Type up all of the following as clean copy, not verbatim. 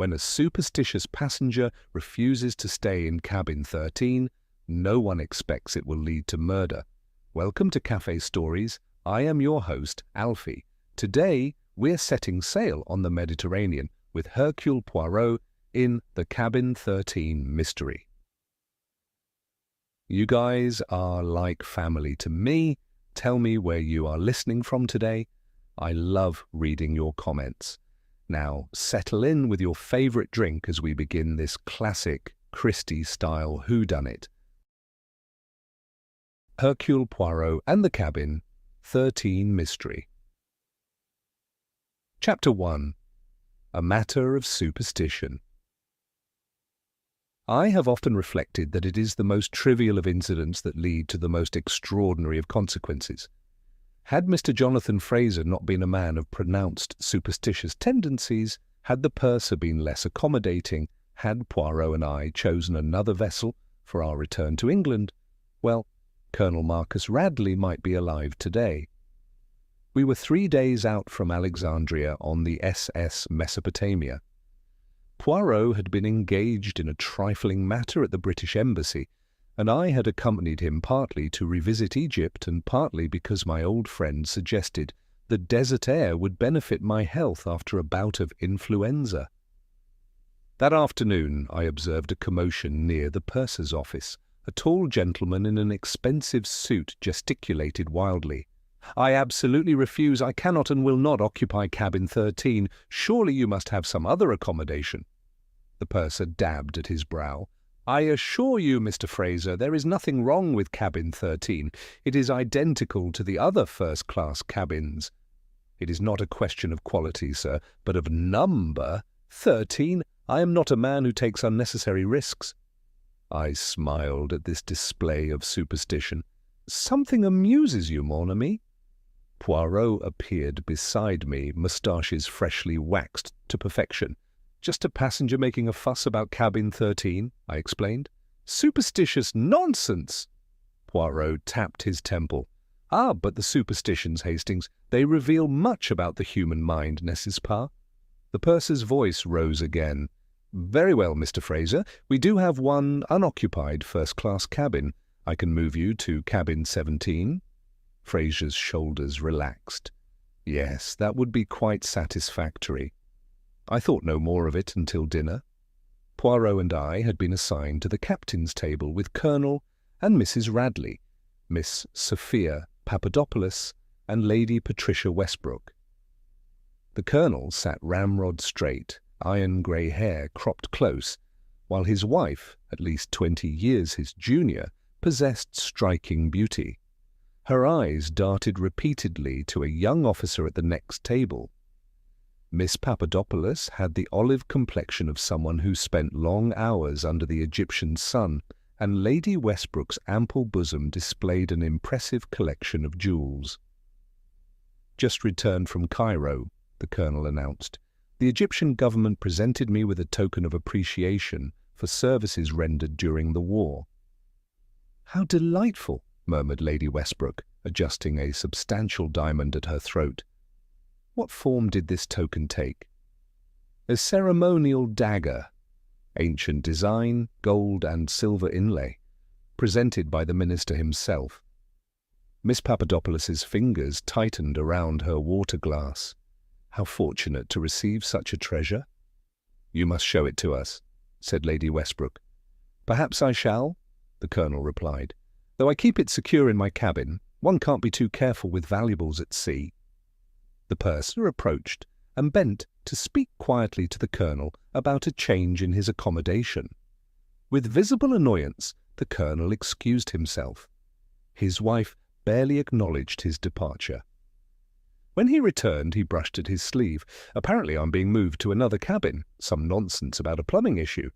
When a superstitious passenger refuses to stay in cabin 13, no one expects it will lead to murder. Welcome to Café Stories. I am your host, Alfie. Today, we're setting sail on the Mediterranean with Hercule Poirot in the Cabin 13 mystery. You guys are like family to me. Tell me where you are listening from today. I love reading your comments. Now, settle in with your favorite drink as we begin this classic Christie-style whodunit. Hercule Poirot and the Cabin 13 Mystery. Chapter 1. A Matter of Superstition. I have often reflected that it is the most trivial of incidents that lead to the most extraordinary of consequences. Had Mr. Jonathan Fraser not been a man of pronounced superstitious tendencies, had the purser been less accommodating, had Poirot and I chosen another vessel for our return to England, well, Colonel Marcus Radley might be alive today. We were 3 days out from Alexandria on the SS Mesopotamia. Poirot had been engaged in a trifling matter at the British Embassy, and I had accompanied him partly to revisit Egypt and partly because my old friend suggested the desert air would benefit my health after a bout of influenza. That afternoon I observed a commotion near the purser's office. A tall gentleman in an expensive suit gesticulated wildly. "I absolutely refuse. I cannot and will not occupy cabin 13. Surely you must have some other accommodation." The purser dabbed at his brow. "I assure you, Mr. Fraser, there is nothing wrong with cabin 13. It is identical to the other first-class cabins. It is not a question of quality, sir, but of number. 13? I am not a man who takes unnecessary risks." I smiled at this display of superstition. "Something amuses you, mon ami?" Poirot appeared beside me, moustaches freshly waxed to perfection. "Just a passenger making a fuss about cabin 13, I explained. "Superstitious nonsense!" Poirot tapped his temple. "Ah, but the superstitions, Hastings, they reveal much about the human mind, n'est-ce pas?" The purser's voice rose again. "Very well, Mr. Fraser, we do have one unoccupied first-class cabin. I can move you to cabin 17. Fraser's shoulders relaxed. "Yes, that would be quite satisfactory." I thought no more of it until dinner. Poirot and I had been assigned to the captain's table with Colonel and Mrs. Radley, Miss Sophia Papadopoulos, and Lady Patricia Westbrook. The Colonel sat ramrod straight, iron-grey hair cropped close, while his wife, at least 20 years his junior, possessed striking beauty. Her eyes darted repeatedly to a young officer at the next table. Miss Papadopoulos had the olive complexion of someone who spent long hours under the Egyptian sun, and Lady Westbrook's ample bosom displayed an impressive collection of jewels. "Just returned from Cairo," the Colonel announced. "The Egyptian government presented me with a token of appreciation for services rendered during the war." "How delightful," murmured Lady Westbrook, adjusting a substantial diamond at her throat. "What form did this token take?" "A ceremonial dagger, ancient design, gold and silver inlay, presented by the minister himself." Miss Papadopoulos's fingers tightened around her water glass. "How fortunate to receive such a treasure." "You must show it to us," said Lady Westbrook. "Perhaps I shall," the Colonel replied. "Though I keep it secure in my cabin, one can't be too careful with valuables at sea." The purser approached and bent to speak quietly to the Colonel about a change in his accommodation. With visible annoyance, the Colonel excused himself. His wife barely acknowledged his departure. When he returned, he brushed at his sleeve. "Apparently I'm being moved to another cabin. Some nonsense about a plumbing issue."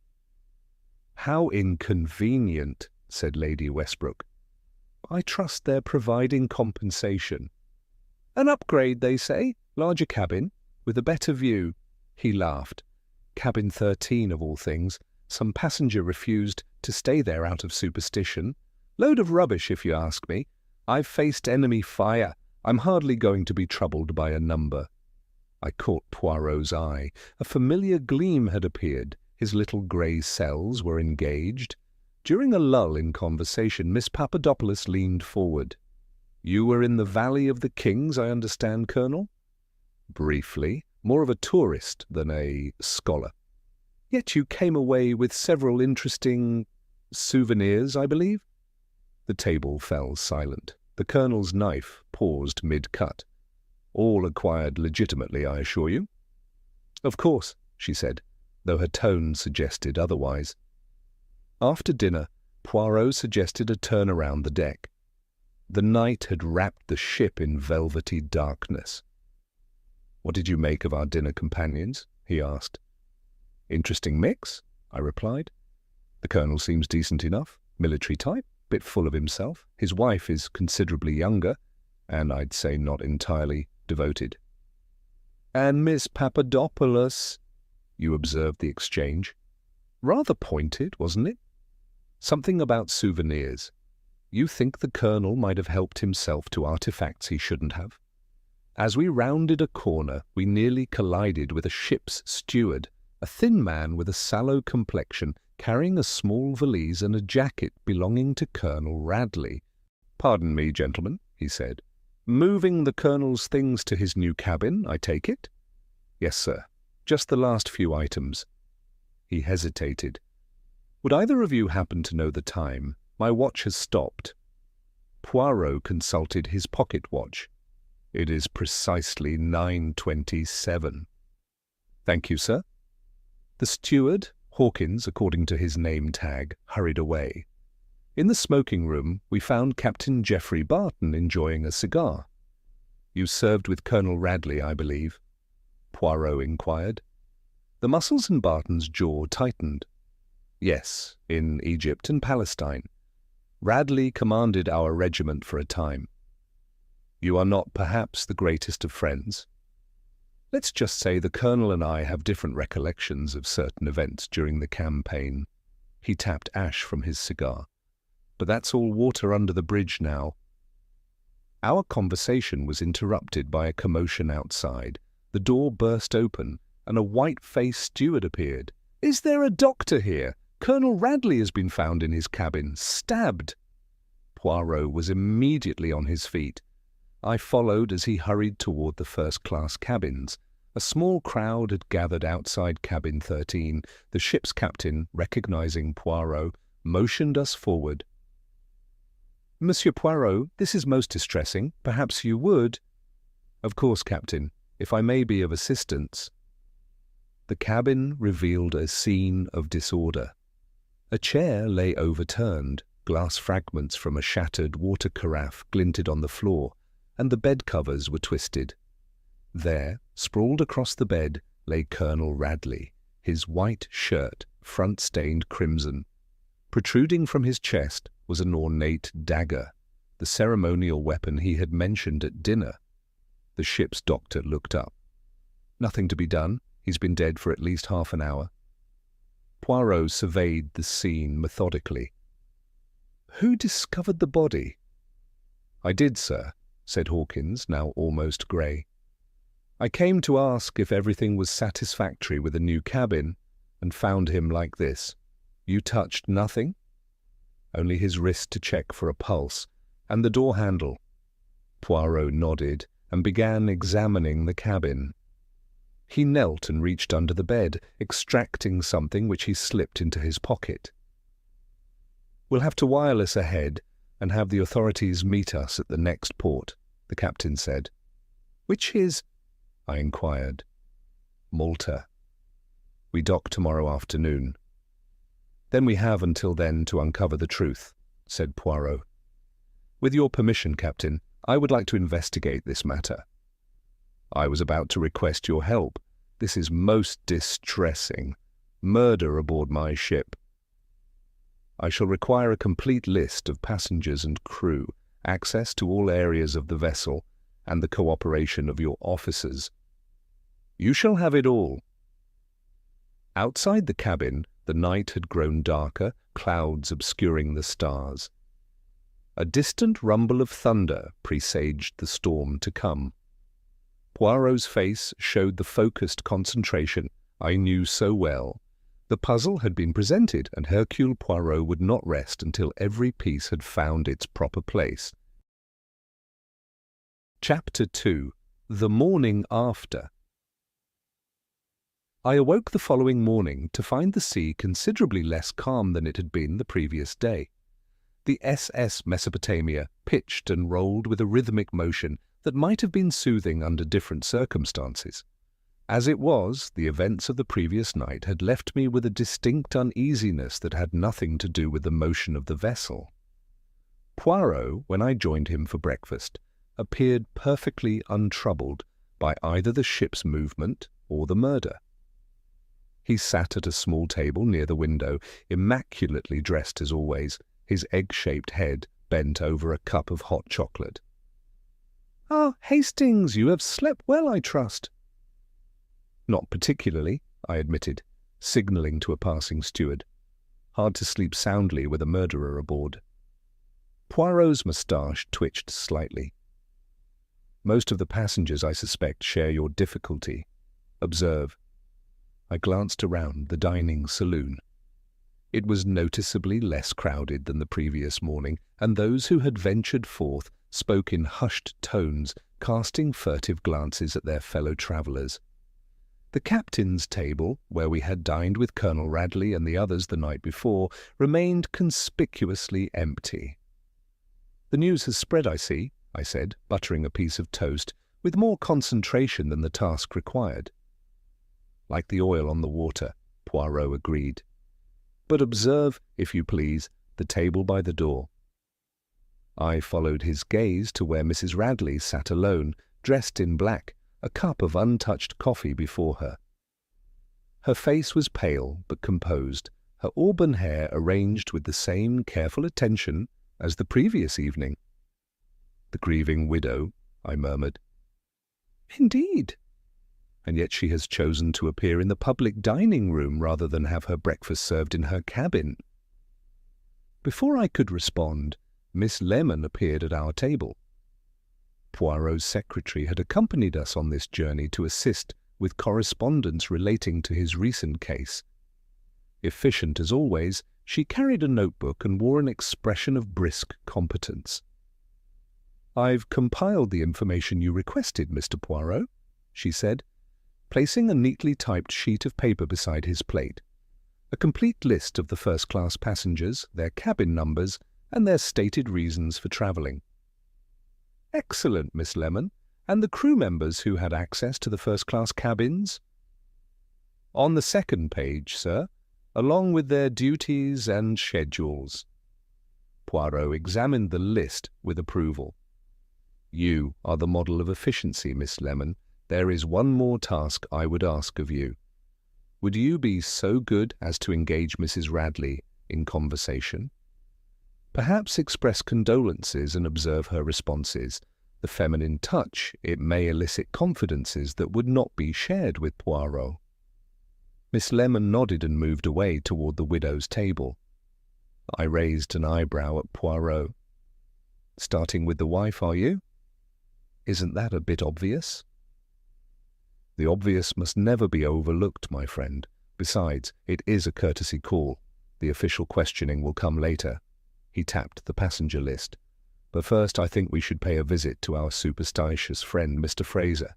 "How inconvenient," said Lady Westbrook. "I trust they're providing compensation." "An upgrade, they say. Larger cabin, with a better view." He laughed. "Cabin 13, of all things. Some passenger refused to stay there out of superstition. Load of rubbish, if you ask me. I've faced enemy fire. I'm hardly going to be troubled by a number." I caught Poirot's eye. A familiar gleam had appeared. His little grey cells were engaged. During a lull in conversation, Miss Papadopoulos leaned forward. "You were in the Valley of the Kings, I understand, Colonel?" "Briefly. More of a tourist than a scholar." "Yet you came away with several interesting souvenirs, I believe?" The table fell silent. The Colonel's knife paused mid-cut. "All acquired legitimately, I assure you." "Of course," she said, though her tone suggested otherwise. After dinner, Poirot suggested a turn around the deck. The night had wrapped the ship in velvety darkness. "What did you make of our dinner companions?" he asked. "Interesting mix," I replied. "The Colonel seems decent enough, military type, bit full of himself. His wife is considerably younger, and I'd say not entirely devoted." "And Miss Papadopoulos—" "You observed the exchange? Rather pointed, wasn't it? Something about souvenirs. You think the Colonel might have helped himself to artifacts he shouldn't have? As we rounded a corner, we nearly collided with a ship's steward, a thin man with a sallow complexion, carrying a small valise and a jacket belonging to Colonel Radley. "Pardon me, gentlemen," he said. "Moving the Colonel's things to his new cabin, I take it?" "Yes, sir. Just the last few items." He hesitated. "Would either of you happen to know the time? My watch has stopped." Poirot consulted his pocket watch. "It is precisely 9:27. "Thank you, sir." The steward, Hawkins, according to his name tag, hurried away. In the smoking room, we found Captain Geoffrey Barton enjoying a cigar. "You served with Colonel Radley, I believe?" Poirot inquired. The muscles in Barton's jaw tightened. "Yes, in Egypt and Palestine. Radley commanded our regiment for a time." "You are not perhaps the greatest of friends?" "Let's just say the Colonel and I have different recollections of certain events during the campaign." He tapped ash from his cigar. "But that's all water under the bridge now." Our conversation was interrupted by a commotion outside. The door burst open, and a white-faced steward appeared. "Is there a doctor here? Colonel Radley has been found in his cabin, stabbed." Poirot was immediately on his feet. I followed as he hurried toward the first-class cabins. A small crowd had gathered outside cabin 13. The ship's captain, recognizing Poirot, motioned us forward. "Monsieur Poirot, this is most distressing. Perhaps you would—" "Of course, Captain, if I may be of assistance." The cabin revealed a scene of disorder. A chair lay overturned, glass fragments from a shattered water carafe glinted on the floor, and the bed covers were twisted. There, sprawled across the bed, lay Colonel Radley, his white shirt front-stained crimson. Protruding from his chest was an ornate dagger, the ceremonial weapon he had mentioned at dinner. The ship's doctor looked up. "Nothing to be done. He's been dead for at least half an hour." Poirot surveyed the scene methodically. "Who discovered the body?" "I did, sir," said Hawkins, now almost grey. "I came to ask if everything was satisfactory with the new cabin, and found him like this. You touched nothing?" "Only his wrist to check for a pulse, and the door handle." Poirot nodded and began examining the cabin. He knelt and reached under the bed, extracting something which he slipped into his pocket. "We'll have to wireless ahead and have the authorities meet us at the next port," the captain said. "Which is?" I inquired. "Malta. We dock tomorrow afternoon." "Then we have until then to uncover the truth," said Poirot. "With your permission, Captain, I would like to investigate this matter." "I was about to request your help. This is most distressing. Murder aboard my ship." "I shall require a complete list of passengers and crew, access to all areas of the vessel, and the cooperation of your officers." "You shall have it all." Outside the cabin, the night had grown darker, clouds obscuring the stars. A distant rumble of thunder presaged the storm to come. Poirot's face showed the focused concentration I knew so well. The puzzle had been presented, and Hercule Poirot would not rest until every piece had found its proper place. Chapter 2. The Morning After. I awoke the following morning to find the sea considerably less calm than it had been the previous day. The SS Mesopotamia pitched and rolled with a rhythmic motion that might have been soothing under different circumstances. As it was, the events of the previous night had left me with a distinct uneasiness that had nothing to do with the motion of the vessel. Poirot, when I joined him for breakfast, appeared perfectly untroubled by either the ship's movement or the murder. He sat at a small table near the window, immaculately dressed as always, his egg-shaped head bent over a cup of hot chocolate. "Ah, Hastings, you have slept well, I trust." "Not particularly," I admitted, signalling to a passing steward. "Hard to sleep soundly with a murderer aboard." Poirot's moustache twitched slightly. "Most of the passengers, I suspect, share your difficulty. Observe." I glanced around the dining saloon. It was noticeably less crowded than the previous morning, and those who had ventured forth spoke in hushed tones, casting furtive glances at their fellow travellers. The captain's table, where we had dined with Colonel Radley and the others the night before, remained conspicuously empty. "The news has spread, I see," I said, buttering a piece of toast, with more concentration than the task required. "Like the oil on the water," Poirot agreed. "But observe, if you please, the table by the door." I followed his gaze to where Mrs. Radley sat alone, dressed in black, a cup of untouched coffee before her. Her face was pale but composed, her auburn hair arranged with the same careful attention as the previous evening. "The grieving widow," I murmured. "Indeed." "And yet she has chosen to appear in the public dining-room rather than have her breakfast served in her cabin." Before I could respond, Miss Lemon appeared at our table. Poirot's secretary had accompanied us on this journey to assist with correspondence relating to his recent case. Efficient as always, she carried a notebook and wore an expression of brisk competence. "I've compiled the information you requested, Mr. Poirot," she said, placing a neatly typed sheet of paper beside his plate. "A complete list of the first-class passengers, their cabin numbers, and their stated reasons for travelling." "Excellent, Miss Lemon. And the crew members who had access to the first-class cabins?" "On the second page, sir, along with their duties and schedules." Poirot examined the list with approval. "You are the model of efficiency, Miss Lemon. There is one more task I would ask of you. Would you be so good as to engage Mrs. Radley in conversation? Perhaps express condolences and observe her responses. The feminine touch, it may elicit confidences that would not be shared with Poirot." Miss Lemon nodded and moved away toward the widow's table. I raised an eyebrow at Poirot. "Starting with the wife, are you? Isn't that a bit obvious?" "The obvious must never be overlooked, my friend. Besides, it is a courtesy call. The official questioning will come later." He tapped the passenger list. "But first I think we should pay a visit to our superstitious friend, Mr. Fraser."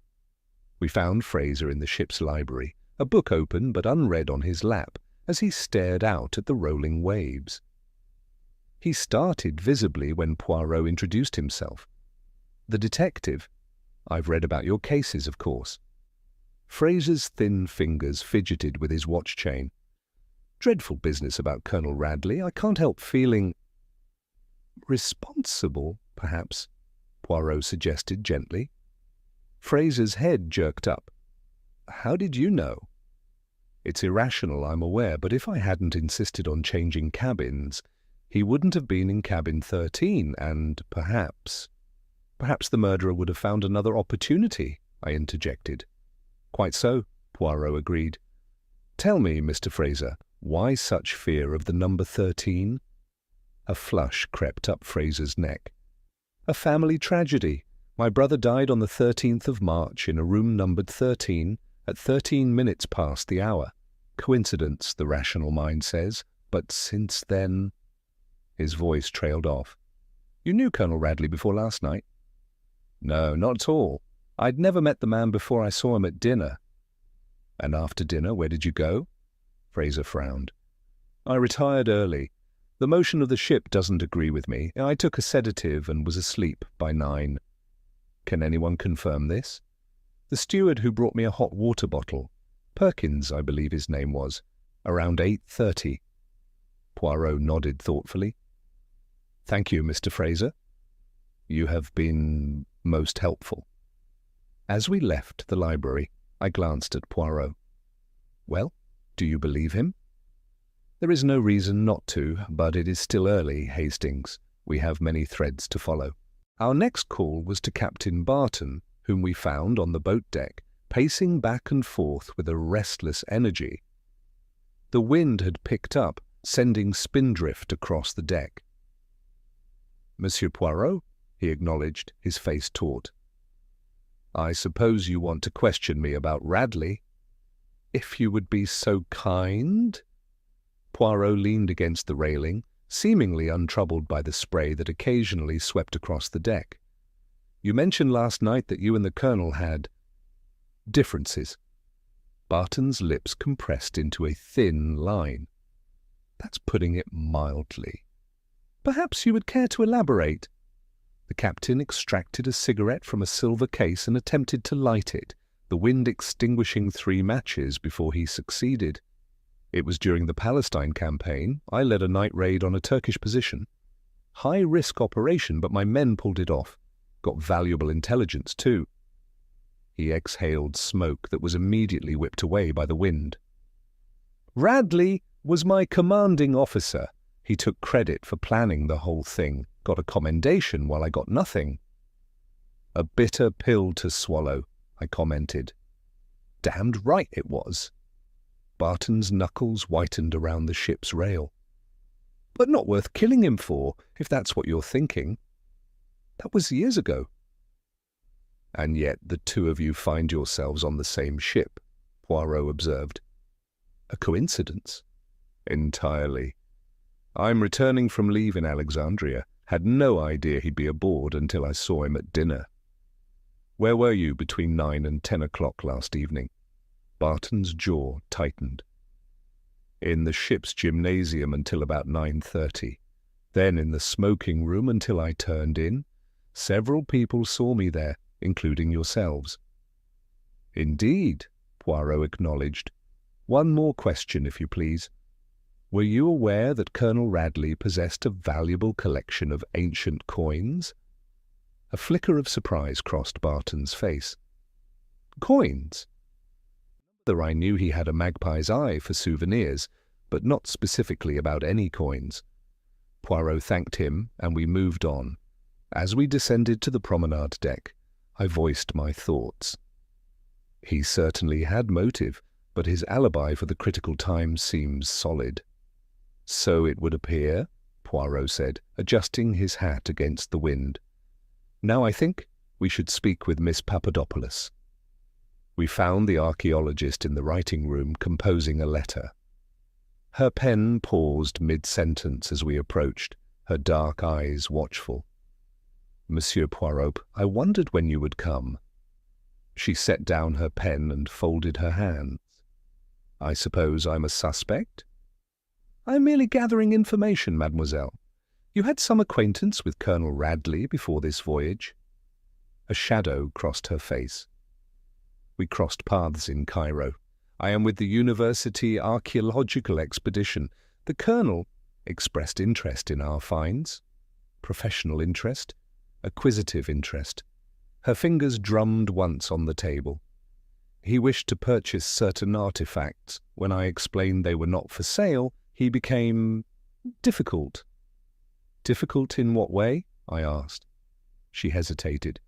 We found Fraser in the ship's library, a book open but unread on his lap, as he stared out at the rolling waves. He started visibly when Poirot introduced himself. "The detective? I've read about your cases, of course." Fraser's thin fingers fidgeted with his watch chain. "Dreadful business about Colonel Radley. I can't help feeling—" "Responsible, perhaps," Poirot suggested gently. Fraser's head jerked up. "How did you know?" "It's irrational, I'm aware, but if I hadn't insisted on changing cabins, he wouldn't have been in cabin 13, and perhaps the murderer would have found another opportunity," I interjected. "Quite so," Poirot agreed. "Tell me, Mr. Fraser, why such fear of the number 13? A flush crept up Fraser's neck. "A family tragedy. My brother died on the 13th of March in a room numbered 13 at 13 minutes past the hour. Coincidence, the rational mind says, but since then... His voice trailed off. You knew Colonel Radley before last night? No, not at all. I'd never met the man before I saw him at dinner. And after dinner, where did you go? Fraser frowned. I retired early. The motion of the ship doesn't agree with me. I took a sedative and was asleep by 9. Can anyone confirm this? The steward who brought me a hot water bottle, Perkins, I believe his name was, around 8:30. Poirot nodded thoughtfully. Thank you, Mr. Fraser. You have been most helpful. As we left the library, I glanced at Poirot. Well, do you believe him? There is no reason not to, but it is still early, Hastings. We have many threads to follow. Our next call was to Captain Barton, whom we found on the boat deck, pacing back and forth with a restless energy. The wind had picked up, sending spindrift across the deck. Monsieur Poirot, he acknowledged, his face taut. I suppose you want to question me about Radley. If you would be so kind. Poirot leaned against the railing, seemingly untroubled by the spray that occasionally swept across the deck. You mentioned last night that you and the Colonel had differences. Barton's lips compressed into a thin line. That's putting it mildly. Perhaps you would care to elaborate. The captain extracted a cigarette from a silver case and attempted to light it, the wind extinguishing 3 matches before he succeeded. It was during the Palestine campaign. I led a night raid on a Turkish position. High-risk operation, but my men pulled it off. Got valuable intelligence, too. He exhaled smoke that was immediately whipped away by the wind. Radley was my commanding officer. He took credit for planning the whole thing, got a commendation while I got nothing. A bitter pill to swallow, I commented. Damned right it was. Barton's knuckles whitened around the ship's rail. But not worth killing him for, if that's what you're thinking. That was years ago. And yet the two of you find yourselves on the same ship, Poirot observed. A coincidence? Entirely. I'm returning from leave in Alexandria. Had no idea he'd be aboard until I saw him at dinner. Where were you between 9 and 10 o'clock last evening? Barton's jaw tightened. In the ship's gymnasium until about 9:30. Then in the smoking room until I turned in. Several people saw me there, including yourselves. Indeed, Poirot acknowledged. One more question, if you please. Were you aware that Colonel Radley possessed a valuable collection of ancient coins? A flicker of surprise crossed Barton's face. Coins? Whether I knew he had a magpie's eye for souvenirs, but not specifically about any coins. Poirot thanked him, and we moved on. As we descended to the promenade deck, I voiced my thoughts. He certainly had motive, but his alibi for the critical time seems solid. So it would appear, Poirot said, adjusting his hat against the wind. Now I think we should speak with Miss Papadopoulos. We found the archaeologist in the writing room composing a letter. Her pen paused mid-sentence as we approached, her dark eyes watchful. Monsieur Poirot, I wondered when you would come. She set down her pen and folded her hands. I suppose I'm a suspect? I'm merely gathering information, mademoiselle. You had some acquaintance with Colonel Radley before this voyage. A shadow crossed her face. We crossed paths in Cairo. I am with the University Archaeological Expedition. The Colonel expressed interest in our finds. Professional interest. Acquisitive interest. Her fingers drummed once on the table. He wished to purchase certain artifacts. When I explained they were not for sale, he became difficult. Difficult in what way? I asked. She hesitated.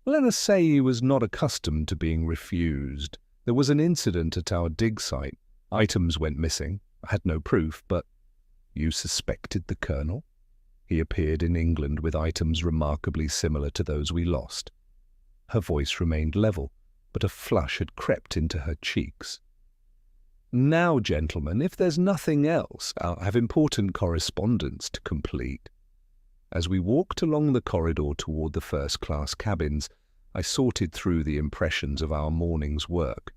Let us say he was not accustomed to being refused. There was an incident at our dig site. Items went missing. I had no proof, but you suspected the Colonel? he appeared in England with items remarkably similar to those we lost. Her voice remained level, but a flush had crept into her cheeks. Now, gentlemen, if there's nothing else, I'll have important correspondence to complete. As we walked along the corridor toward the first-class cabins, I sorted through the impressions of our morning's work.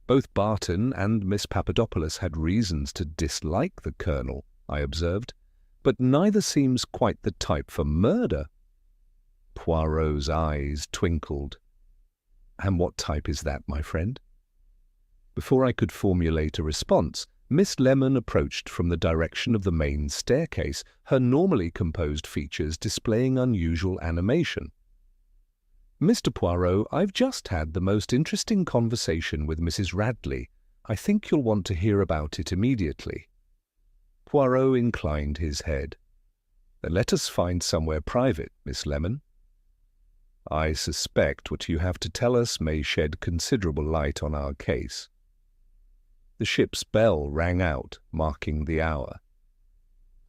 Both Barton and Miss Papadopoulos had reasons to dislike the Colonel, I observed, but neither seems quite the type for murder. Poirot's eyes twinkled. And what type is that, my friend? Before I could formulate a response, Miss Lemon approached from the direction of the main staircase, her normally composed features displaying unusual animation. "Mr. Poirot, I've just had the most interesting conversation with Mrs. Radley. I think you'll want to hear about it immediately." Poirot inclined his head. "Then let us find somewhere private, Miss Lemon. I suspect what you have to tell us may shed considerable light on our case." The ship's bell rang out, marking the hour.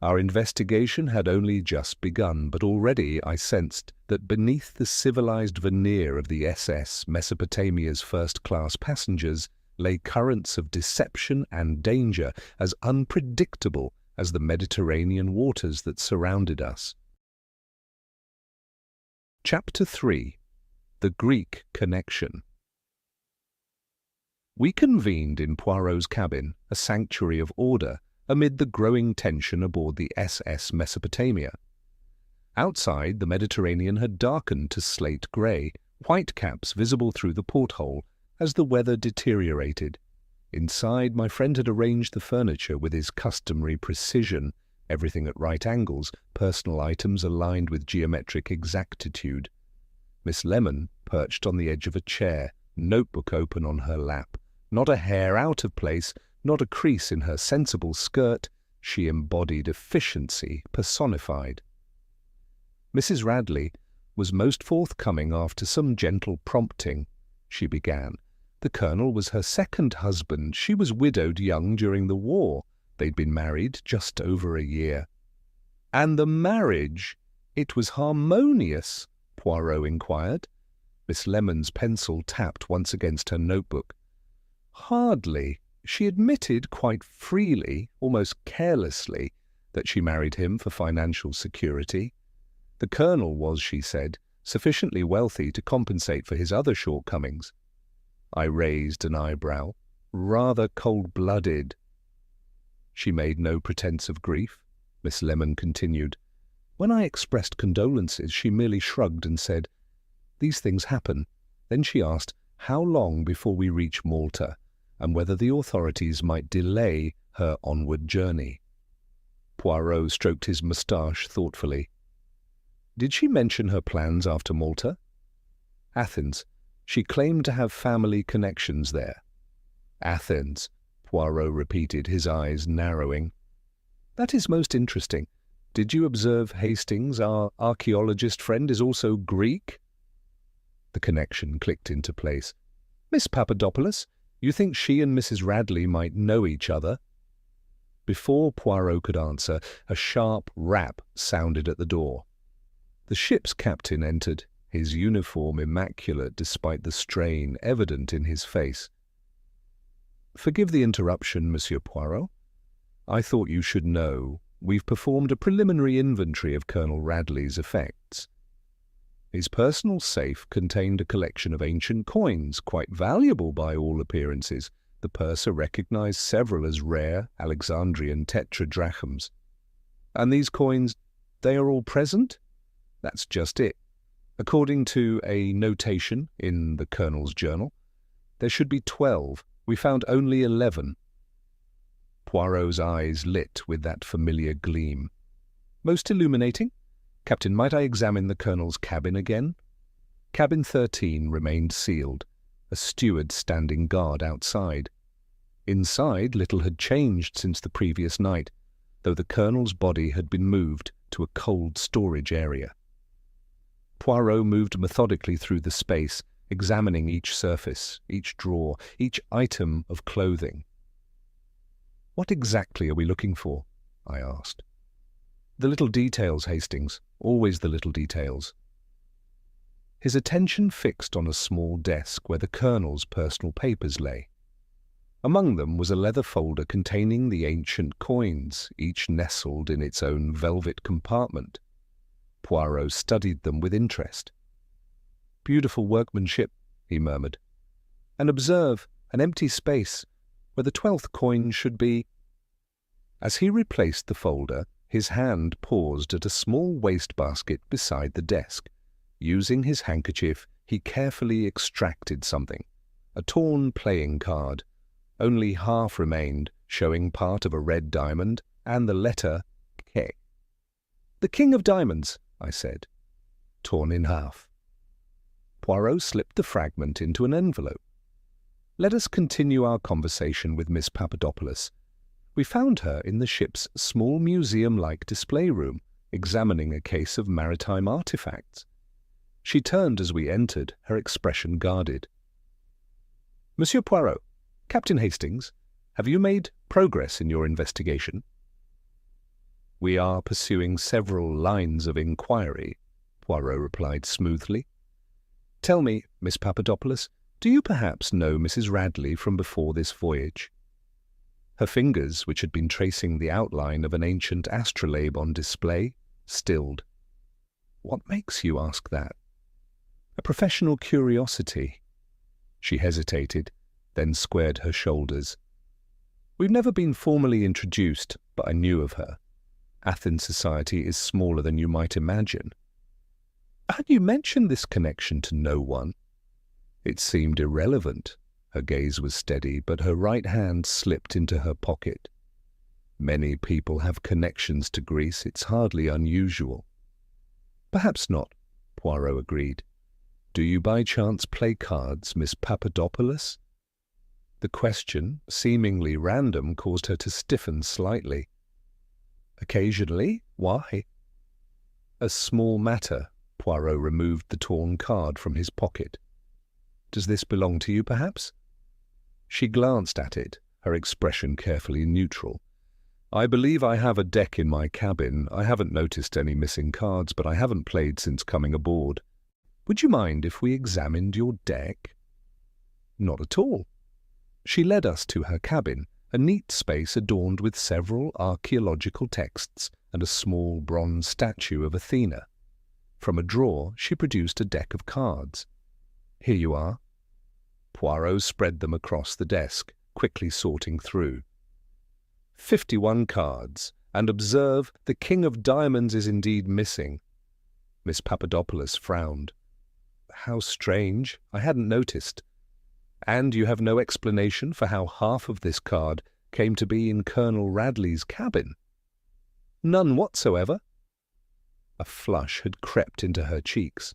Our investigation had only just begun, but already I sensed that beneath the civilized veneer of the SS Mesopotamia's first-class passengers lay currents of deception and danger as unpredictable as the Mediterranean waters that surrounded us. Chapter 3. The Greek Connection. We convened in Poirot's cabin, a sanctuary of order, amid the growing tension aboard the SS Mesopotamia. Outside, the Mediterranean had darkened to slate grey, whitecaps visible through the porthole as the weather deteriorated. Inside, my friend had arranged the furniture with his customary precision, everything at right angles, personal items aligned with geometric exactitude. Miss Lemon perched on the edge of a chair, notebook open on her lap. Not a hair out of place, not a crease in her sensible skirt, she embodied efficiency personified. Mrs. Radley was most forthcoming after some gentle prompting. She began. The Colonel was her second husband. She was widowed young during the war. They'd been married just over a year. "And the marriage, it was harmonious?" Poirot inquired. Miss Lemon's pencil tapped once against her notebook. "Hardly. She admitted quite freely, almost carelessly, that she married him for financial security. The Colonel was, she said, sufficiently wealthy to compensate for his other shortcomings." I raised an eyebrow. "Rather cold-blooded." "She made no pretence of grief," Miss Lemon continued. "When I expressed condolences, she merely shrugged and said, 'These things happen.' Then she asked how long before we reach Malta, and whether the authorities might delay her onward journey." Poirot stroked his moustache thoughtfully. "Did she mention her plans after Malta?" "Athens. She claimed to have family connections there." "Athens," Poirot repeated, his eyes narrowing. "That is most interesting. Did you observe Hastings, our archaeologist friend, is also Greek?" The connection clicked into place. "Miss Papadopoulos, you think she and Mrs. Radley might know each other?" Before Poirot could answer, a sharp rap sounded at the door. The ship's captain entered, his uniform immaculate despite the strain evident in his face. "Forgive the interruption, Monsieur Poirot. I thought you should know. We've performed a preliminary inventory of Colonel Radley's effects. His personal safe contained a collection of ancient coins, quite valuable by all appearances. The purser recognized several as rare Alexandrian tetradrachms. And these coins, they are all present?" "That's just it. According to a notation in the Colonel's journal, there should be 12. We found only 11. Poirot's eyes lit with that familiar gleam. "Most illuminating. Captain, might I examine the Colonel's cabin again?" Cabin 13 remained sealed, a steward standing guard outside. Inside, little had changed since the previous night, though the Colonel's body had been moved to a cold storage area. Poirot moved methodically through the space, examining each surface, each drawer, each item of clothing. "What exactly are we looking for?" I asked. The little details, Hastings, always the little details. His attention fixed on a small desk where the Colonel's personal papers lay. Among them was a leather folder containing the ancient coins, each nestled in its own velvet compartment. Poirot studied them with interest. "Beautiful workmanship," he murmured. "And observe, an empty space, where the 12th coin should be—" As he replaced the folder, his hand paused at a small wastebasket beside the desk. Using his handkerchief, he carefully extracted something, a torn playing card. Only half remained, showing part of a red diamond and the letter K. "The King of Diamonds," I said. "Torn in half." Poirot slipped the fragment into an envelope. "Let us continue our conversation with Miss Papadopoulos. We found her in the ship's small museum-like display room, examining a case of maritime artifacts. She turned as we entered, her expression guarded. Monsieur Poirot, Captain Hastings, have you made progress in your investigation?" "We are pursuing several lines of inquiry," Poirot replied smoothly. "Tell me, Miss Papadopoulos, do you perhaps know Mrs. Radley from before this voyage?" Her fingers, which had been tracing the outline of an ancient astrolabe on display, stilled. "What makes you ask that?" "A professional curiosity." She hesitated, then squared her shoulders. "We've never been formally introduced, but I knew of her. Athens society is smaller than you might imagine." "Had you mentioned this connection to no one?" It seemed irrelevant. Her gaze was steady, but her right hand slipped into her pocket. "Many people have connections to Greece. It's hardly unusual." "Perhaps not," Poirot agreed. "Do you by chance play cards, Miss Papadopoulos?" The question, seemingly random, caused her to stiffen slightly. "Occasionally. Why?" "A small matter." Poirot removed the torn card from his pocket. "Does this belong to you, perhaps?" She glanced at it, her expression carefully neutral. "I believe I have a deck in my cabin. I haven't noticed any missing cards, but I haven't played since coming aboard. Would you mind if we examined your deck?" "Not at all." She led us to her cabin, a neat space adorned with several archaeological texts and a small bronze statue of Athena. From a drawer she produced a deck of cards. "Here you are." Poirot spread them across the desk, quickly sorting through. 51 cards, and observe, the King of Diamonds is indeed missing. Miss Papadopoulos frowned. "How strange. I hadn't noticed. And you have no explanation for how half of this card came to be in Colonel Radley's cabin?" "None whatsoever." A flush had crept into her cheeks.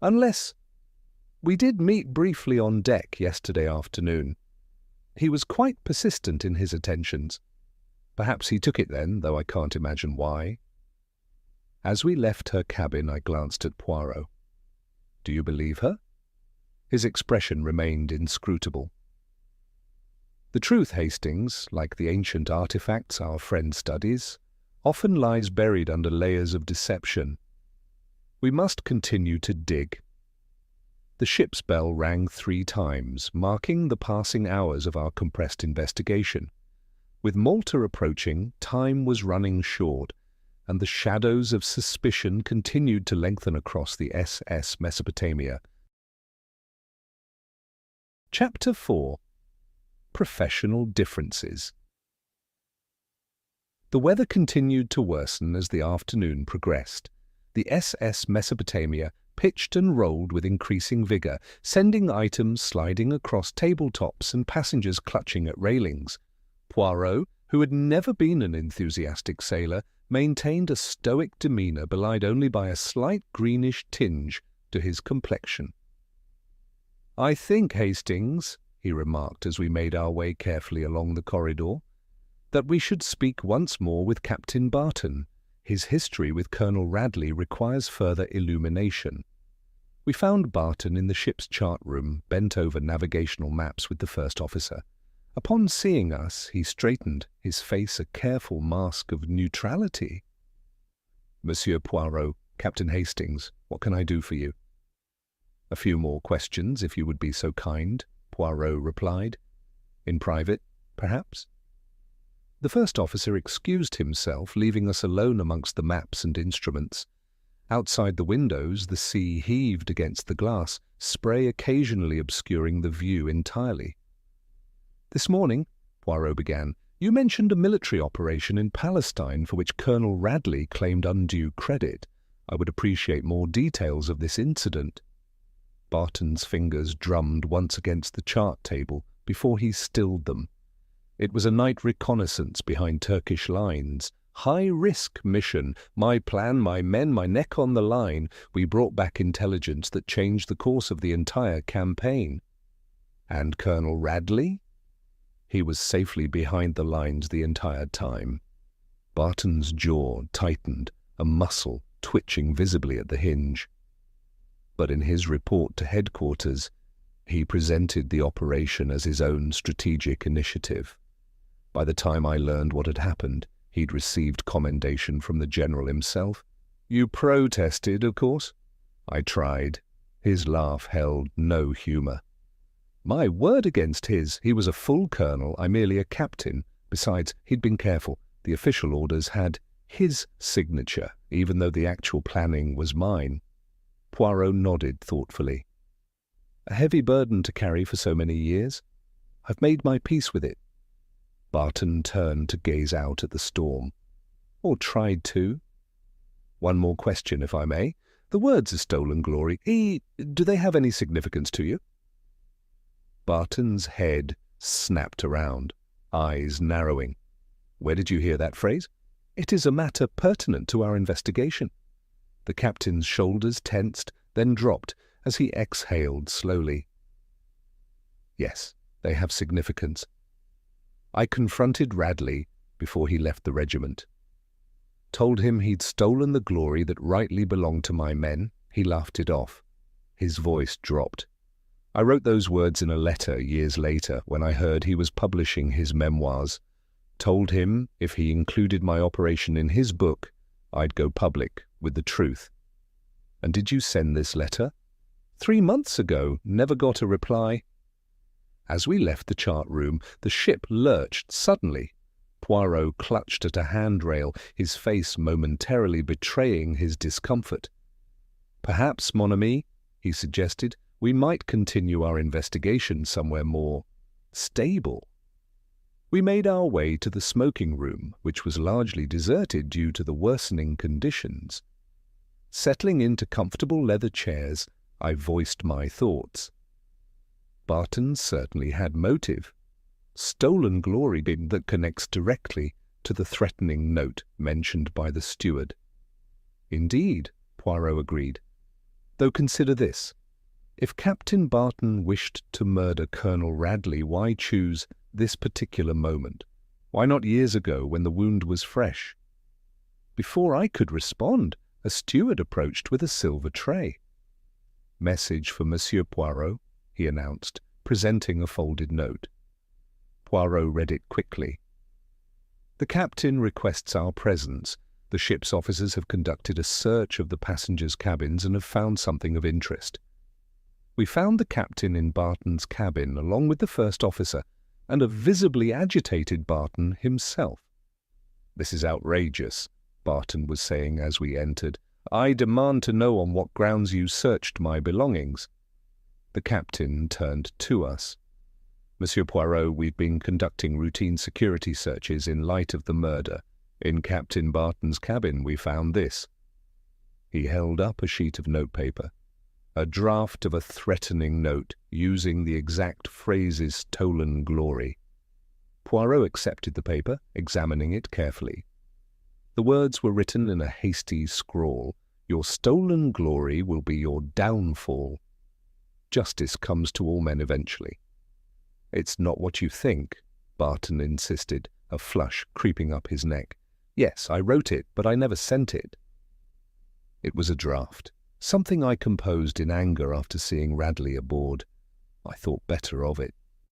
"Unless we did meet briefly on deck yesterday afternoon. He was quite persistent in his attentions. Perhaps he took it then, though I can't imagine why." As we left her cabin, I glanced at Poirot. "Do you believe her?" His expression remained inscrutable. "The truth, Hastings, like the ancient artifacts our friend studies, often lies buried under layers of deception. We must continue to dig." The ship's bell rang 3 times, marking the passing hours of our compressed investigation. With Malta approaching, time was running short, and the shadows of suspicion continued to lengthen across the SS Mesopotamia. Chapter 4. Professional Differences. The weather continued to worsen as the afternoon progressed. The SS Mesopotamia pitched and rolled with increasing vigor, sending items sliding across tabletops and passengers clutching at railings. Poirot, who had never been an enthusiastic sailor, maintained a stoic demeanor belied only by a slight greenish tinge to his complexion. "I think, Hastings," he remarked as we made our way carefully along the corridor, "that we should speak once more with Captain Barton. His history with Colonel Radley requires further illumination." We found Barton in the ship's chart room, bent over navigational maps with the first officer. Upon seeing us, he straightened, his face a careful mask of neutrality. Monsieur Poirot, Captain Hastings, what can I do for you? A few more questions, if you would be so kind, Poirot replied. In private, perhaps? The first officer excused himself, leaving us alone amongst the maps and instruments. Outside the windows, the sea heaved against the glass, spray occasionally obscuring the view entirely. This morning, Poirot began, you mentioned a military operation in Palestine for which Colonel Radley claimed undue credit. I would appreciate more details of this incident. Barton's fingers drummed once against the chart table before he stilled them. It was a night reconnaissance behind Turkish lines. High-risk mission. My plan, my men, my neck on the line. We brought back intelligence that changed the course of the entire campaign. And Colonel Radley? He was safely behind the lines the entire time. Barton's jaw tightened, a muscle twitching visibly at the hinge. But in his report to headquarters, he presented the operation as his own strategic initiative. By the time I learned what had happened, he'd received commendation from the general himself. You protested, of course? I tried. His laugh held no humor. My word against his. He was a full colonel, I merely a captain. Besides, he'd been careful. The official orders had his signature, even though the actual planning was mine. Poirot nodded thoughtfully. A heavy burden to carry for so many years. I've made my peace with it. Barton turned to gaze out at the storm. Or tried to. One more question, if I may. The words "a stolen glory," do they have any significance to you? Barton's head snapped around, eyes narrowing. Where did you hear that phrase? It is a matter pertinent to our investigation. The captain's shoulders tensed, then dropped as he exhaled slowly. Yes, they have significance. I confronted Radley before he left the regiment. Told him he'd stolen the glory that rightly belonged to my men. He laughed it off. His voice dropped. I wrote those words in a letter years later when I heard he was publishing his memoirs. Told him if he included my operation in his book, I'd go public with the truth. And did you send this letter? 3 months ago, never got a reply. As we left the chart room, the ship lurched suddenly. Poirot clutched at a handrail, his face momentarily betraying his discomfort. Perhaps, mon ami, he suggested, we might continue our investigation somewhere more stable. We made our way to the smoking room, which was largely deserted due to the worsening conditions. Settling into comfortable leather chairs, I voiced my thoughts. Barton certainly had motive. Stolen glory that connects directly to the threatening note mentioned by the steward. Indeed, Poirot agreed. Though consider this. If Captain Barton wished to murder Colonel Radley, why choose this particular moment? Why not years ago when the wound was fresh? Before I could respond, a steward approached with a silver tray. Message for Monsieur Poirot, he announced, presenting a folded note. Poirot read it quickly. The captain requests our presence. The ship's officers have conducted a search of the passengers' cabins and have found something of interest. We found the captain in Barton's cabin along with the first officer and a visibly agitated Barton himself. This is outrageous, Barton was saying as we entered. I demand to know on what grounds you searched my belongings. The captain turned to us. Monsieur Poirot, we've been conducting routine security searches in light of the murder. In Captain Barton's cabin we found this. He held up a sheet of notepaper. A draft of a threatening note using the exact phrases "stolen glory." Poirot accepted the paper, examining it carefully. The words were written in a hasty scrawl. Your stolen glory will be your downfall. Justice comes to all men eventually. It's not what you think, Barton insisted, a flush creeping up his neck. Yes, I wrote it, but I never sent it. It was a draft. Something I composed in anger after seeing Radley aboard. I thought better of it.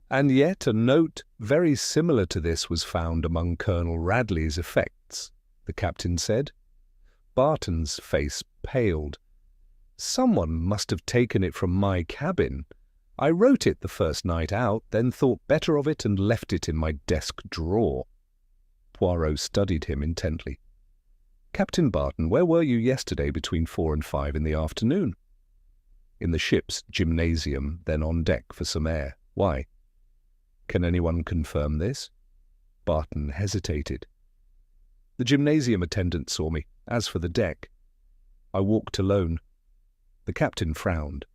And yet a note very similar to this was found among Colonel Radley's effects, the captain said. Barton's face paled. "Someone must have taken it from my cabin. I wrote it the first night out, then thought better of it and left it in my desk drawer." Poirot studied him intently. "Captain Barton, where were you yesterday between 4 and 5 in the afternoon?" "In the ship's gymnasium, then on deck for some air. Why?" "Can anyone confirm this?" Barton hesitated. "The gymnasium attendant saw me. As for the deck, I walked alone." The captain frowned.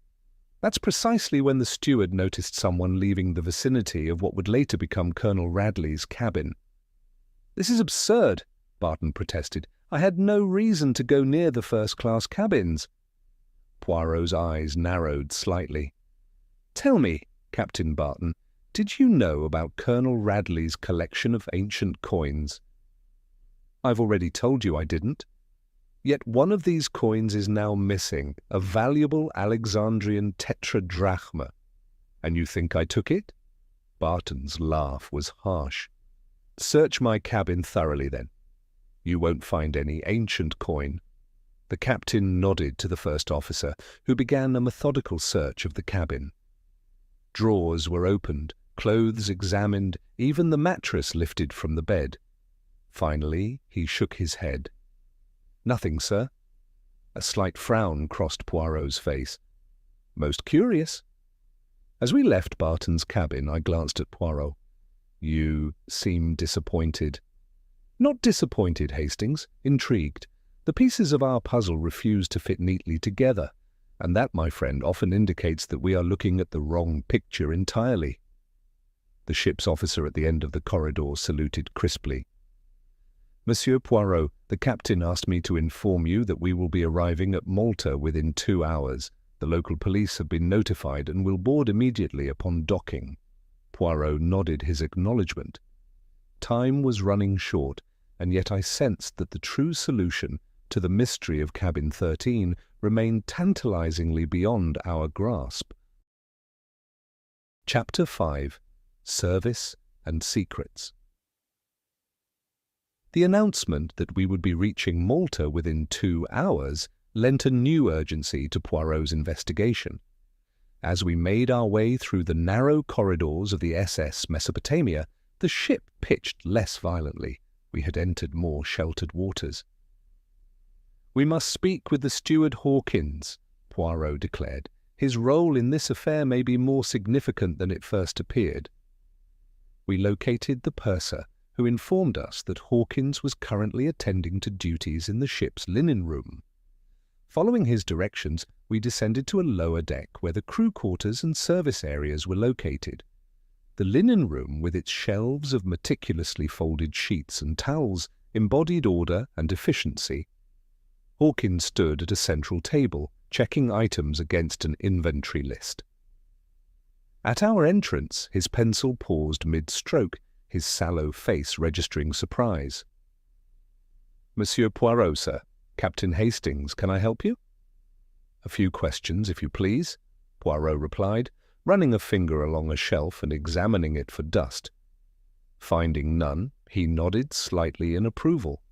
"That's precisely when the steward noticed someone leaving the vicinity of what would later become Colonel Radley's cabin." "This is absurd," Barton protested. "I had no reason to go near the first-class cabins." Poirot's eyes narrowed slightly. "Tell me, Captain Barton, did you know about Colonel Radley's collection of ancient coins?" "I've already told you I didn't." "Yet one of these coins is now missing, a valuable Alexandrian tetradrachma. And you think I took it?" Barton's laugh was harsh. "Search my cabin thoroughly, then. You won't find any ancient coin." The captain nodded to the first officer, who began a methodical search of the cabin. Drawers were opened, clothes examined, even the mattress lifted from the bed. Finally, he shook his head. "Nothing, sir." A slight frown crossed Poirot's face. "Most curious." As we left Barton's cabin, I glanced at Poirot. "You seem disappointed." "Not disappointed, Hastings, intrigued. The pieces of our puzzle refuse to fit neatly together, and that, my friend, often indicates that we are looking at the wrong picture entirely." The ship's officer at the end of the corridor saluted crisply. "Monsieur Poirot, the captain asked me to inform you that we will be arriving at Malta within 2 hours. The local police have been notified and will board immediately upon docking." Poirot nodded his acknowledgement. Time was running short, and yet I sensed that the true solution to the mystery of Cabin 13 remained tantalizingly beyond our grasp. Chapter 5. Service and Secrets. The announcement that we would be reaching Malta within 2 hours lent a new urgency to Poirot's investigation. As we made our way through the narrow corridors of the SS Mesopotamia, the ship pitched less violently. We had entered more sheltered waters. "We must speak with the steward Hawkins," Poirot declared. "His role in this affair may be more significant than it first appeared." We located the purser, who informed us that Hawkins was currently attending to duties in the ship's linen room. Following his directions, we descended to a lower deck where the crew quarters and service areas were located. The linen room, with its shelves of meticulously folded sheets and towels, embodied order and efficiency. Hawkins stood at a central table, checking items against an inventory list. At our entrance, his pencil paused mid-stroke, his sallow face registering surprise. "Monsieur Poirot, sir. Captain Hastings, can I help you?" "A few questions, if you please," Poirot replied, running a finger along a shelf and examining it for dust. Finding none, he nodded slightly in approval.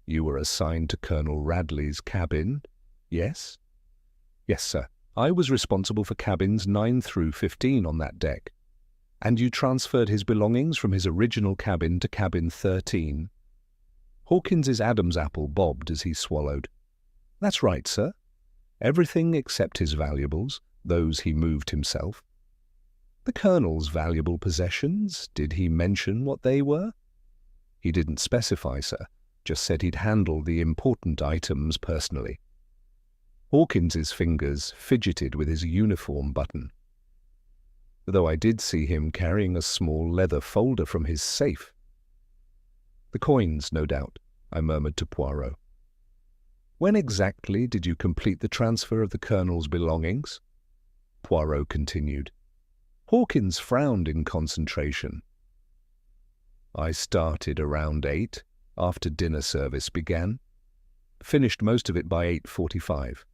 "You were assigned to Colonel Radley's cabin, yes?" "Yes, sir. I was responsible for cabins 9 through 15 on that deck." "And you transferred his belongings from his original cabin to cabin 13. Hawkins's Adam's apple bobbed as he swallowed. "That's right, sir. Everything except his valuables, those he moved himself." "The Colonel's valuable possessions, did he mention what they were?" "He didn't specify, sir. Just said he'd handle the important items personally." Hawkins's fingers fidgeted with his uniform button. "Though I did see him carrying a small leather folder from his safe." "The coins, no doubt," I murmured to Poirot. "When exactly did you complete the transfer of the Colonel's belongings?" Poirot continued. Hawkins frowned in concentration. "I started around 8, after dinner service began. Finished most of it by 8:45.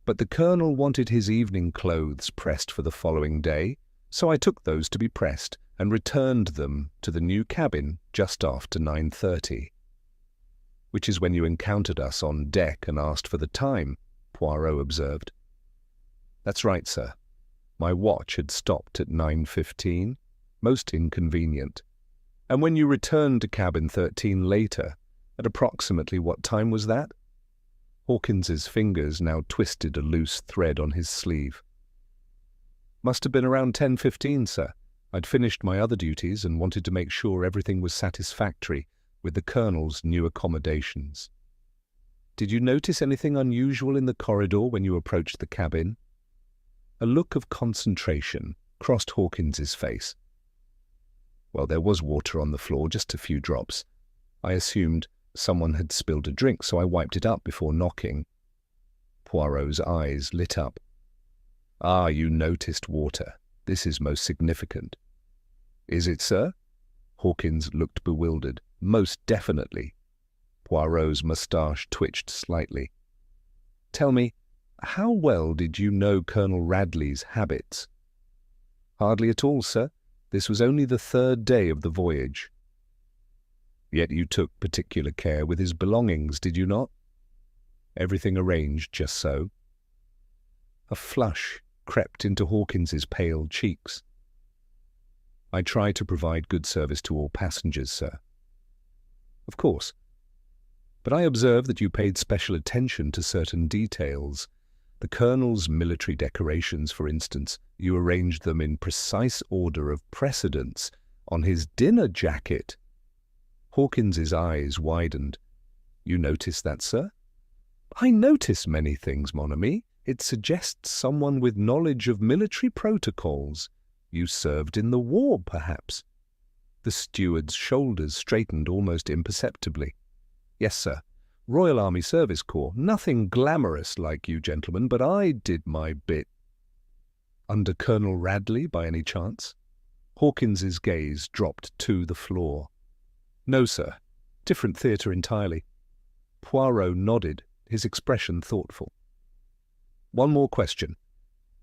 But the Colonel wanted his evening clothes pressed for the following day, so I took those to be pressed and returned them to the new cabin just after 9:30. which is when you encountered us on deck and asked for the time," Poirot observed. "That's right, sir. My watch had stopped at 9:15, most inconvenient. And when you returned to cabin 13 later, at approximately what time was that?" Hawkins's fingers now twisted a loose thread on his sleeve. "Must have been around 10:15, sir. I'd finished my other duties and wanted to make sure everything was satisfactory with the Colonel's new accommodations." "Did you notice anything unusual in the corridor when you approached the cabin?" A look of concentration crossed Hawkins's face. "Well, there was water on the floor, just a few drops. I assumed someone had spilled a drink, so I wiped it up before knocking." Poirot's eyes lit up. "Ah, you noticed water. This is most significant." "Is it, sir?" Hawkins looked bewildered. "Most definitely." Poirot's moustache twitched slightly. "Tell me, how well did you know Colonel Radley's habits?" "Hardly at all, sir. This was only the 3rd day of the voyage." "Yet you took particular care with his belongings, did you not?" "Everything arranged just so." A flush crept into Hawkins's pale cheeks. "I try to provide good service to all passengers, sir." "Of course. But I observe that you paid special attention to certain details. The Colonel's military decorations, for instance. You arranged them in precise order of precedence on his dinner jacket." Hawkins's eyes widened. "You noticed that, sir?" "I notice many things, mon ami. It suggests someone with knowledge of military protocols. You served in the war, perhaps?" The steward's shoulders straightened almost imperceptibly. "Yes, sir. Royal Army Service Corps. Nothing glamorous like you gentlemen, but I did my bit." "Under Colonel Radley, by any chance?" Hawkins's gaze dropped to the floor. "No, sir. Different theatre entirely." Poirot nodded, his expression thoughtful. "One more question.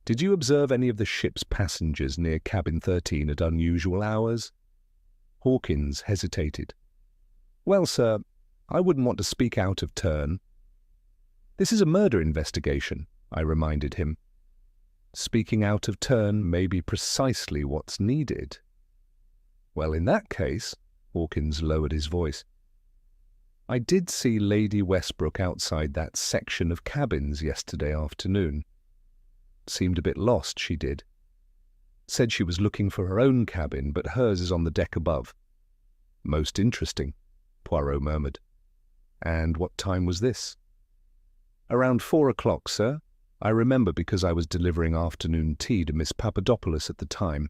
Did you observe any of the ship's passengers near cabin 13 at unusual hours?" Hawkins hesitated. "Well, sir, I wouldn't want to speak out of turn." "This is a murder investigation," I reminded him. "Speaking out of turn may be precisely what's needed." "Well, in that case," Hawkins lowered his voice, "I did see Lady Westbrook outside that section of cabins yesterday afternoon. Seemed a bit lost, she did. Said she was looking for her own cabin, but hers is on the deck above." "Most interesting," Poirot murmured. "And what time was this?" "Around 4 o'clock, sir. I remember because I was delivering afternoon tea to Miss Papadopoulos at the time."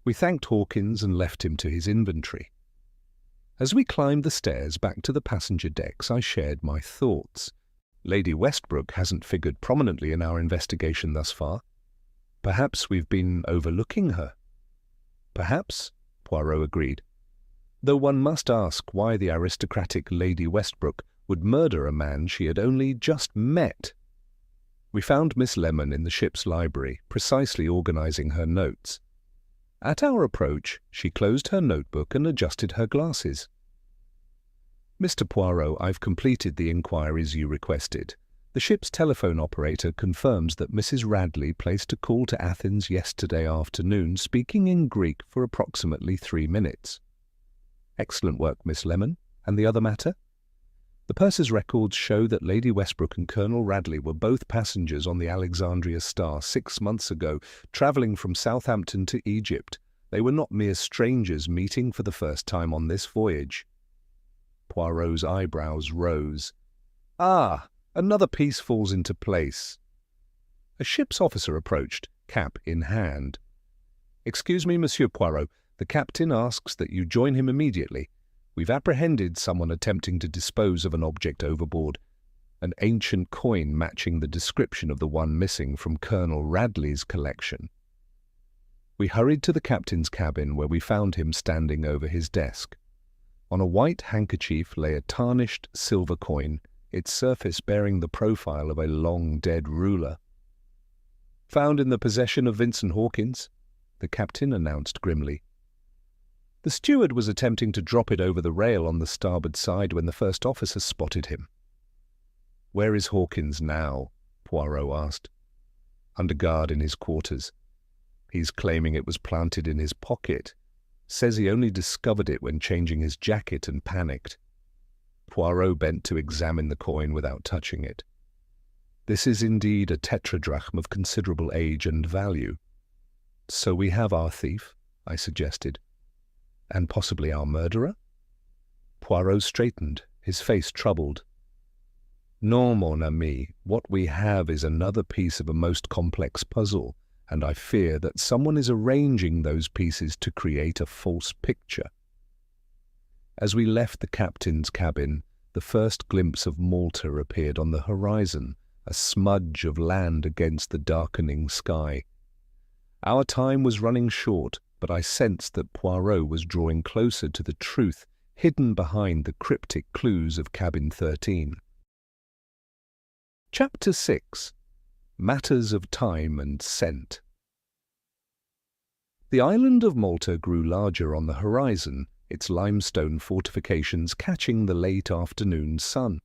We thanked Hawkins and left him to his inventory. As we climbed the stairs back to the passenger decks, I shared my thoughts. Lady Westbrook hasn't figured prominently in our investigation thus far. Perhaps we've been overlooking her. "Perhaps," Poirot agreed. "Though one must ask why the aristocratic Lady Westbrook would murder a man she had only just met." We found Miss Lemon in the ship's library, precisely organizing her notes. At our approach, she closed her notebook and adjusted her glasses. "Mr. Poirot, I've completed the inquiries you requested. The ship's telephone operator confirms that Mrs. Radley placed a call to Athens yesterday afternoon, speaking in Greek for approximately 3 minutes. "Excellent work, Miss Lemon. And the other matter?" "The purser's records show that Lady Westbrook and Colonel Radley were both passengers on the Alexandria Star 6 months ago, travelling from Southampton to Egypt. They were not mere strangers meeting for the first time on this voyage." Poirot's eyebrows rose. "Ah, another piece falls into place." A ship's officer approached, cap in hand. "Excuse me, Monsieur Poirot. The captain asks that you join him immediately. We've apprehended someone attempting to dispose of an object overboard, an ancient coin matching the description of the one missing from Colonel Radley's collection." We hurried to the captain's cabin, where we found him standing over his desk. On a white handkerchief lay a tarnished silver coin, its surface bearing the profile of a long-dead ruler. "Found in the possession of Vincent Hawkins," the captain announced grimly. The steward was attempting to drop it over the rail on the starboard side when the first officer spotted him. "Where is Hawkins now?" Poirot asked. "Under guard in his quarters. He's claiming it was planted in his pocket. Says he only discovered it when changing his jacket and panicked." Poirot bent to examine the coin without touching it. "This is indeed a tetradrachm of considerable age and value." "So we have our thief," I suggested. "And possibly our murderer?" Poirot straightened, his face troubled. "Non, mon ami, what we have is another piece of a most complex puzzle, and I fear that someone is arranging those pieces to create a false picture." As we left the captain's cabin, the first glimpse of Malta appeared on the horizon, a smudge of land against the darkening sky. Our time was running short, but I sensed that Poirot was drawing closer to the truth hidden behind the cryptic clues of Cabin 13. Chapter 6. Matters of Time and Scent. The island of Malta grew larger on the horizon, its limestone fortifications catching the late afternoon sun.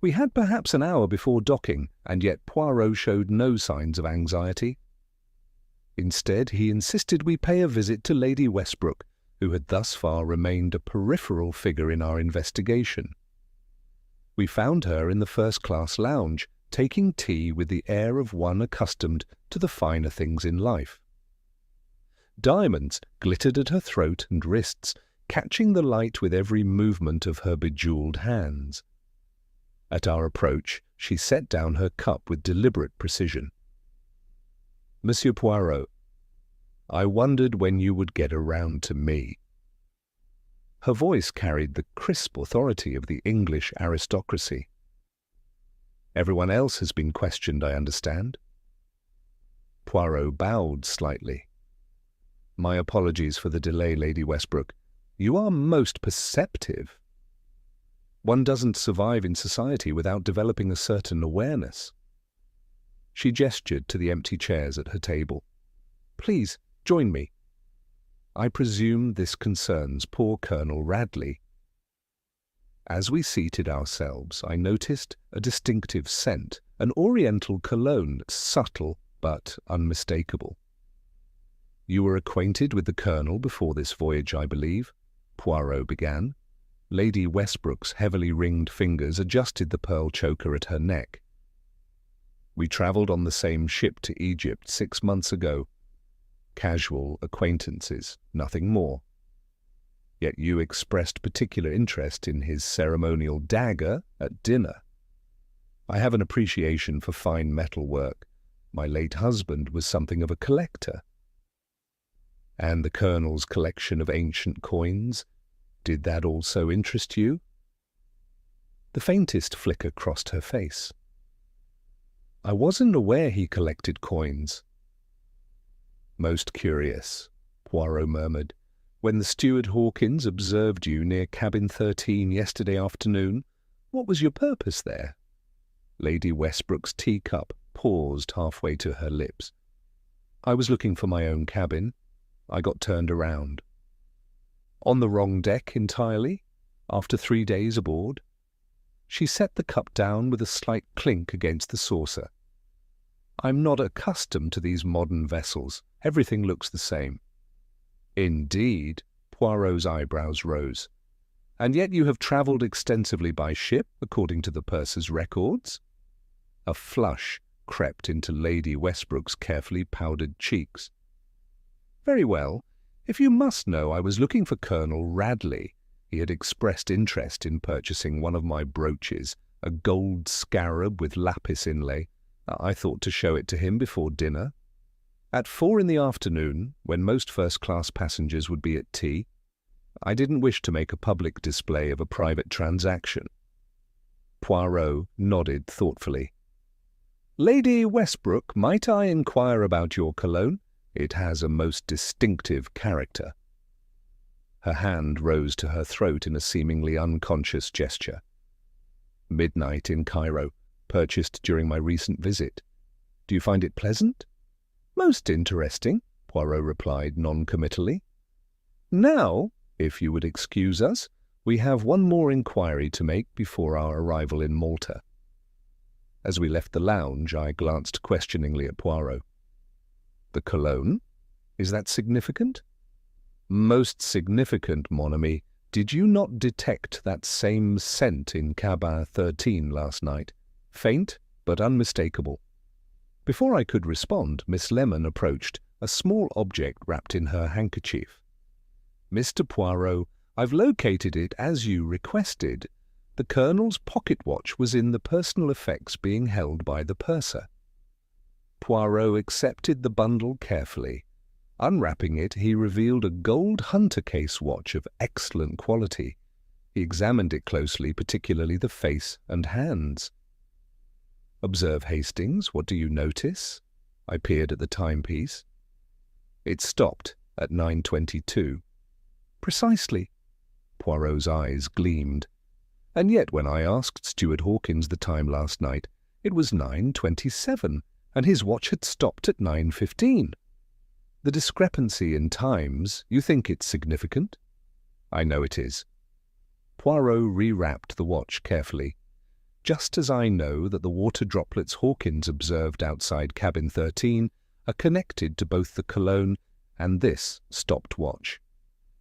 We had perhaps an hour before docking, and yet Poirot showed no signs of anxiety. Instead, he insisted we pay a visit to Lady Westbrook, who had thus far remained a peripheral figure in our investigation. We found her in the first-class lounge, taking tea with the air of one accustomed to the finer things in life. Diamonds glittered at her throat and wrists, catching the light with every movement of her bejewelled hands. At our approach, she set down her cup with deliberate precision. "Monsieur Poirot, I wondered when you would get around to me." Her voice carried the crisp authority of the English aristocracy. "Everyone else has been questioned, I understand." Poirot bowed slightly. "My apologies for the delay, Lady Westbrook. You are most perceptive. One doesn't survive in society without developing a certain awareness." She gestured to the empty chairs at her table. "Please, join me. I presume this concerns poor Colonel Radley." As we seated ourselves, I noticed a distinctive scent, an oriental cologne, subtle but unmistakable. "You were acquainted with the Colonel before this voyage, I believe?" Poirot began. Lady Westbrook's heavily ringed fingers adjusted the pearl choker at her neck. "We travelled on the same ship to Egypt 6 months ago. Casual acquaintances, nothing more. Yet you expressed particular interest in his ceremonial dagger at dinner. I have an appreciation for fine metal work. My late husband was something of a collector." "And the Colonel's collection of ancient coins, did that also interest you?" The faintest flicker crossed her face. "I wasn't aware he collected coins." "Most curious," Poirot murmured. "When the steward Hawkins observed you near cabin 13 yesterday afternoon, what was your purpose there?" Lady Westbrook's teacup paused halfway to her lips. "I was looking for my own cabin. I got turned around." "On the wrong deck entirely, after 3 days aboard?" She set the cup down with a slight clink against the saucer. "I'm not accustomed to these modern vessels. Everything looks the same." "Indeed?" Poirot's eyebrows rose. "And yet you have travelled extensively by ship, according to the purser's records?" A flush crept into Lady Westbrook's carefully powdered cheeks. "Very well. If you must know, I was looking for Colonel Radley. He had expressed interest in purchasing one of my brooches, a gold scarab with lapis inlay. I thought to show it to him before dinner. At 4 in the afternoon, when most first-class passengers would be at tea, I didn't wish to make a public display of a private transaction." Poirot nodded thoughtfully. "Lady Westbrook, might I inquire about your cologne? It has a most distinctive character." Her hand rose to her throat in a seemingly unconscious gesture. "Midnight in Cairo, purchased during my recent visit. Do you find it pleasant?" "Most interesting," Poirot replied non-committally. Now, if you would excuse us, we have one more inquiry to make before our arrival in Malta." As we left the lounge, I glanced questioningly at Poirot. "The cologne? Is that significant?" "Most significant, mon ami. Did you not detect that same scent in cabin 13 last night? Faint, but unmistakable." Before I could respond, Miss Lemon approached, a small object wrapped in her handkerchief. "Mr. Poirot, I've located it as you requested. The Colonel's pocket watch was in the personal effects being held by the purser." Poirot accepted the bundle carefully. Unwrapping it, he revealed a gold hunter case watch of excellent quality. He examined it closely, particularly the face and hands. "Observe, Hastings, what do you notice?" I peered at the timepiece. It stopped at 9:22. "Precisely." Poirot's eyes gleamed. "And yet when I asked Steward Hawkins the time last night, it was 9:27, and his watch had stopped at 9:15. The discrepancy in times, you think it's significant?" "I know it is." Poirot rewrapped the watch carefully. "Just as I know that the water droplets Hawkins observed outside cabin 13 are connected to both the cologne and this stopped watch."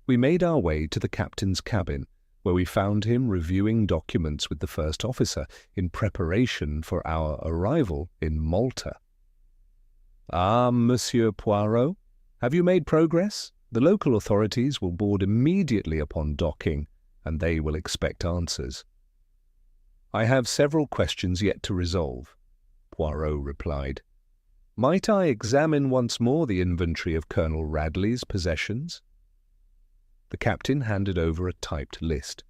We made our way to the captain's cabin, where we found him reviewing documents with the first officer in preparation for our arrival in Malta. "Ah, Monsieur Poirot, have you made progress? The local authorities will board immediately upon docking, and they will expect answers." "I have several questions yet to resolve," Poirot replied. "Might I examine once more the inventory of Colonel Radley's possessions?" The captain handed over a typed list.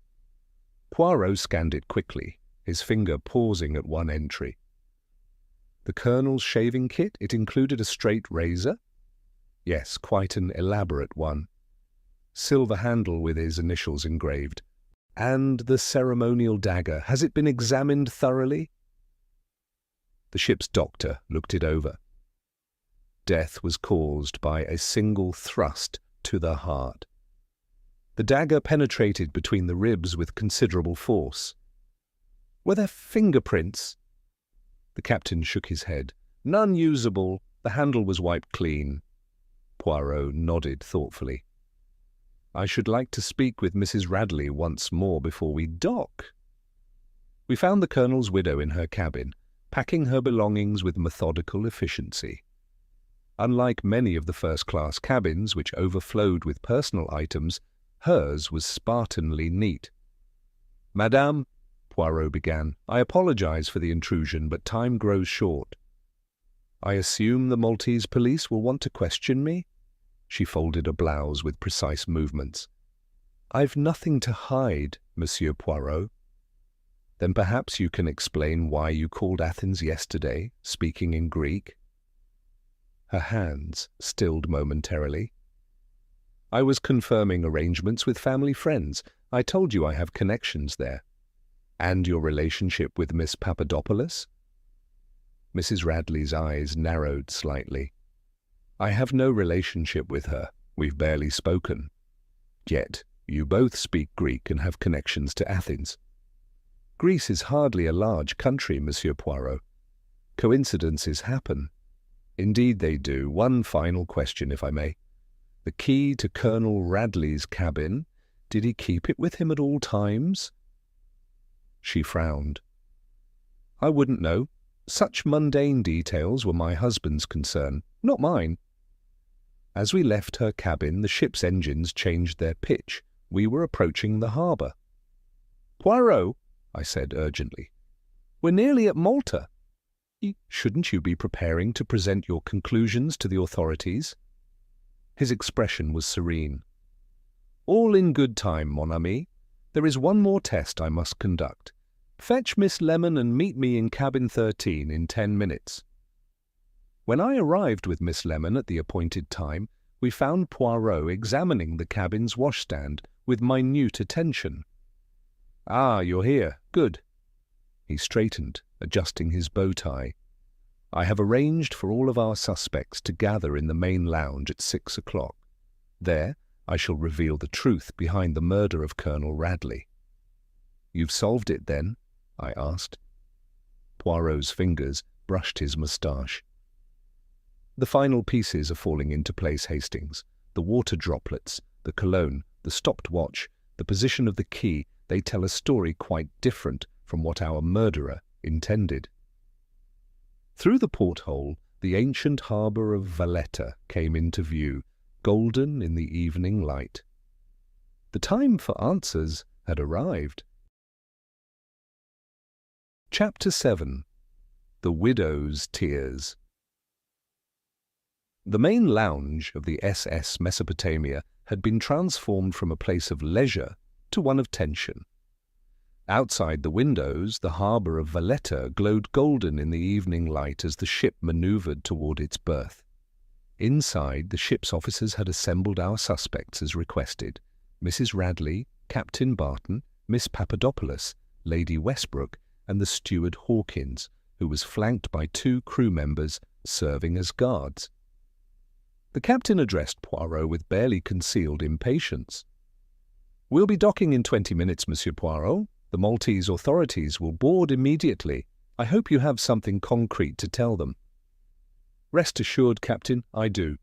Poirot scanned it quickly, his finger pausing at one entry. "The Colonel's shaving kit, it included a straight razor?" "Yes, quite an elaborate one. Silver handle with his initials engraved. And the ceremonial dagger, has it been examined thoroughly?" The ship's doctor looked it over. Death was caused by a single thrust to the heart. The dagger penetrated between the ribs with considerable force. "Were there fingerprints?" The captain shook his head. "None usable. The handle was wiped clean." Poirot nodded thoughtfully. "I should like to speak with Mrs. Radley once more before we dock." We found the Colonel's widow in her cabin, packing her belongings with methodical efficiency. Unlike many of the first-class cabins, which overflowed with personal items, hers was Spartanly neat. "Madame," Poirot began, "I apologize for the intrusion, but time grows short." "I assume the Maltese police will want to question me?" She folded a blouse with precise movements. "I've nothing to hide, Monsieur Poirot." "Then perhaps you can explain why you called Athens yesterday, speaking in Greek?" Her hands stilled momentarily. "I was confirming arrangements with family friends. I told you I have connections there." "And your relationship with Miss Papadopoulos?" Mrs. Radley's eyes narrowed slightly. "I have no relationship with her. We've barely spoken. Yet you both speak Greek and have connections to Athens." "Greece is hardly a large country, Monsieur Poirot. Coincidences happen." "Indeed they do. One final question, if I may. The key to Colonel Radley's cabin, did he keep it with him at all times?" She frowned. "I wouldn't know. Such mundane details were my husband's concern, not mine." As we left her cabin, the ship's engines changed their pitch. We were approaching the harbour. "Poirot," I said urgently, "we're nearly at Malta. Shouldn't you be preparing to present your conclusions to the authorities?" His expression was serene. "All in good time, mon ami. There is one more test I must conduct. Fetch Miss Lemon and meet me in cabin 13 in 10 minutes. When I arrived with Miss Lemon at the appointed time, we found Poirot examining the cabin's washstand with minute attention. "Ah, you're here. Good." He straightened, adjusting his bow tie. "I have arranged for all of our suspects to gather in the main lounge at 6 o'clock. There, I shall reveal the truth behind the murder of Colonel Radley." "You've solved it, then?" I asked. Poirot's fingers brushed his moustache. "The final pieces are falling into place, Hastings. The water droplets, the cologne, the stopped watch, the position of the key, they tell a story quite different from what our murderer intended." Through the porthole, the ancient harbour of Valletta came into view, golden in the evening light. The time for answers had arrived. Chapter 7. The Widow's Tears. The main lounge of the SS Mesopotamia had been transformed from a place of leisure to one of tension. Outside the windows, the harbour of Valletta glowed golden in the evening light as the ship manoeuvred toward its berth. Inside, the ship's officers had assembled our suspects as requested: Mrs. Radley, Captain Barton, Miss Papadopoulos, Lady Westbrook, and the steward Hawkins, who was flanked by 2 crew members serving as guards. The captain addressed Poirot with barely concealed impatience. "We'll be docking in 20 minutes, Monsieur Poirot. The Maltese authorities will board immediately. I hope you have something concrete to tell them." "Rest assured, Captain, I do."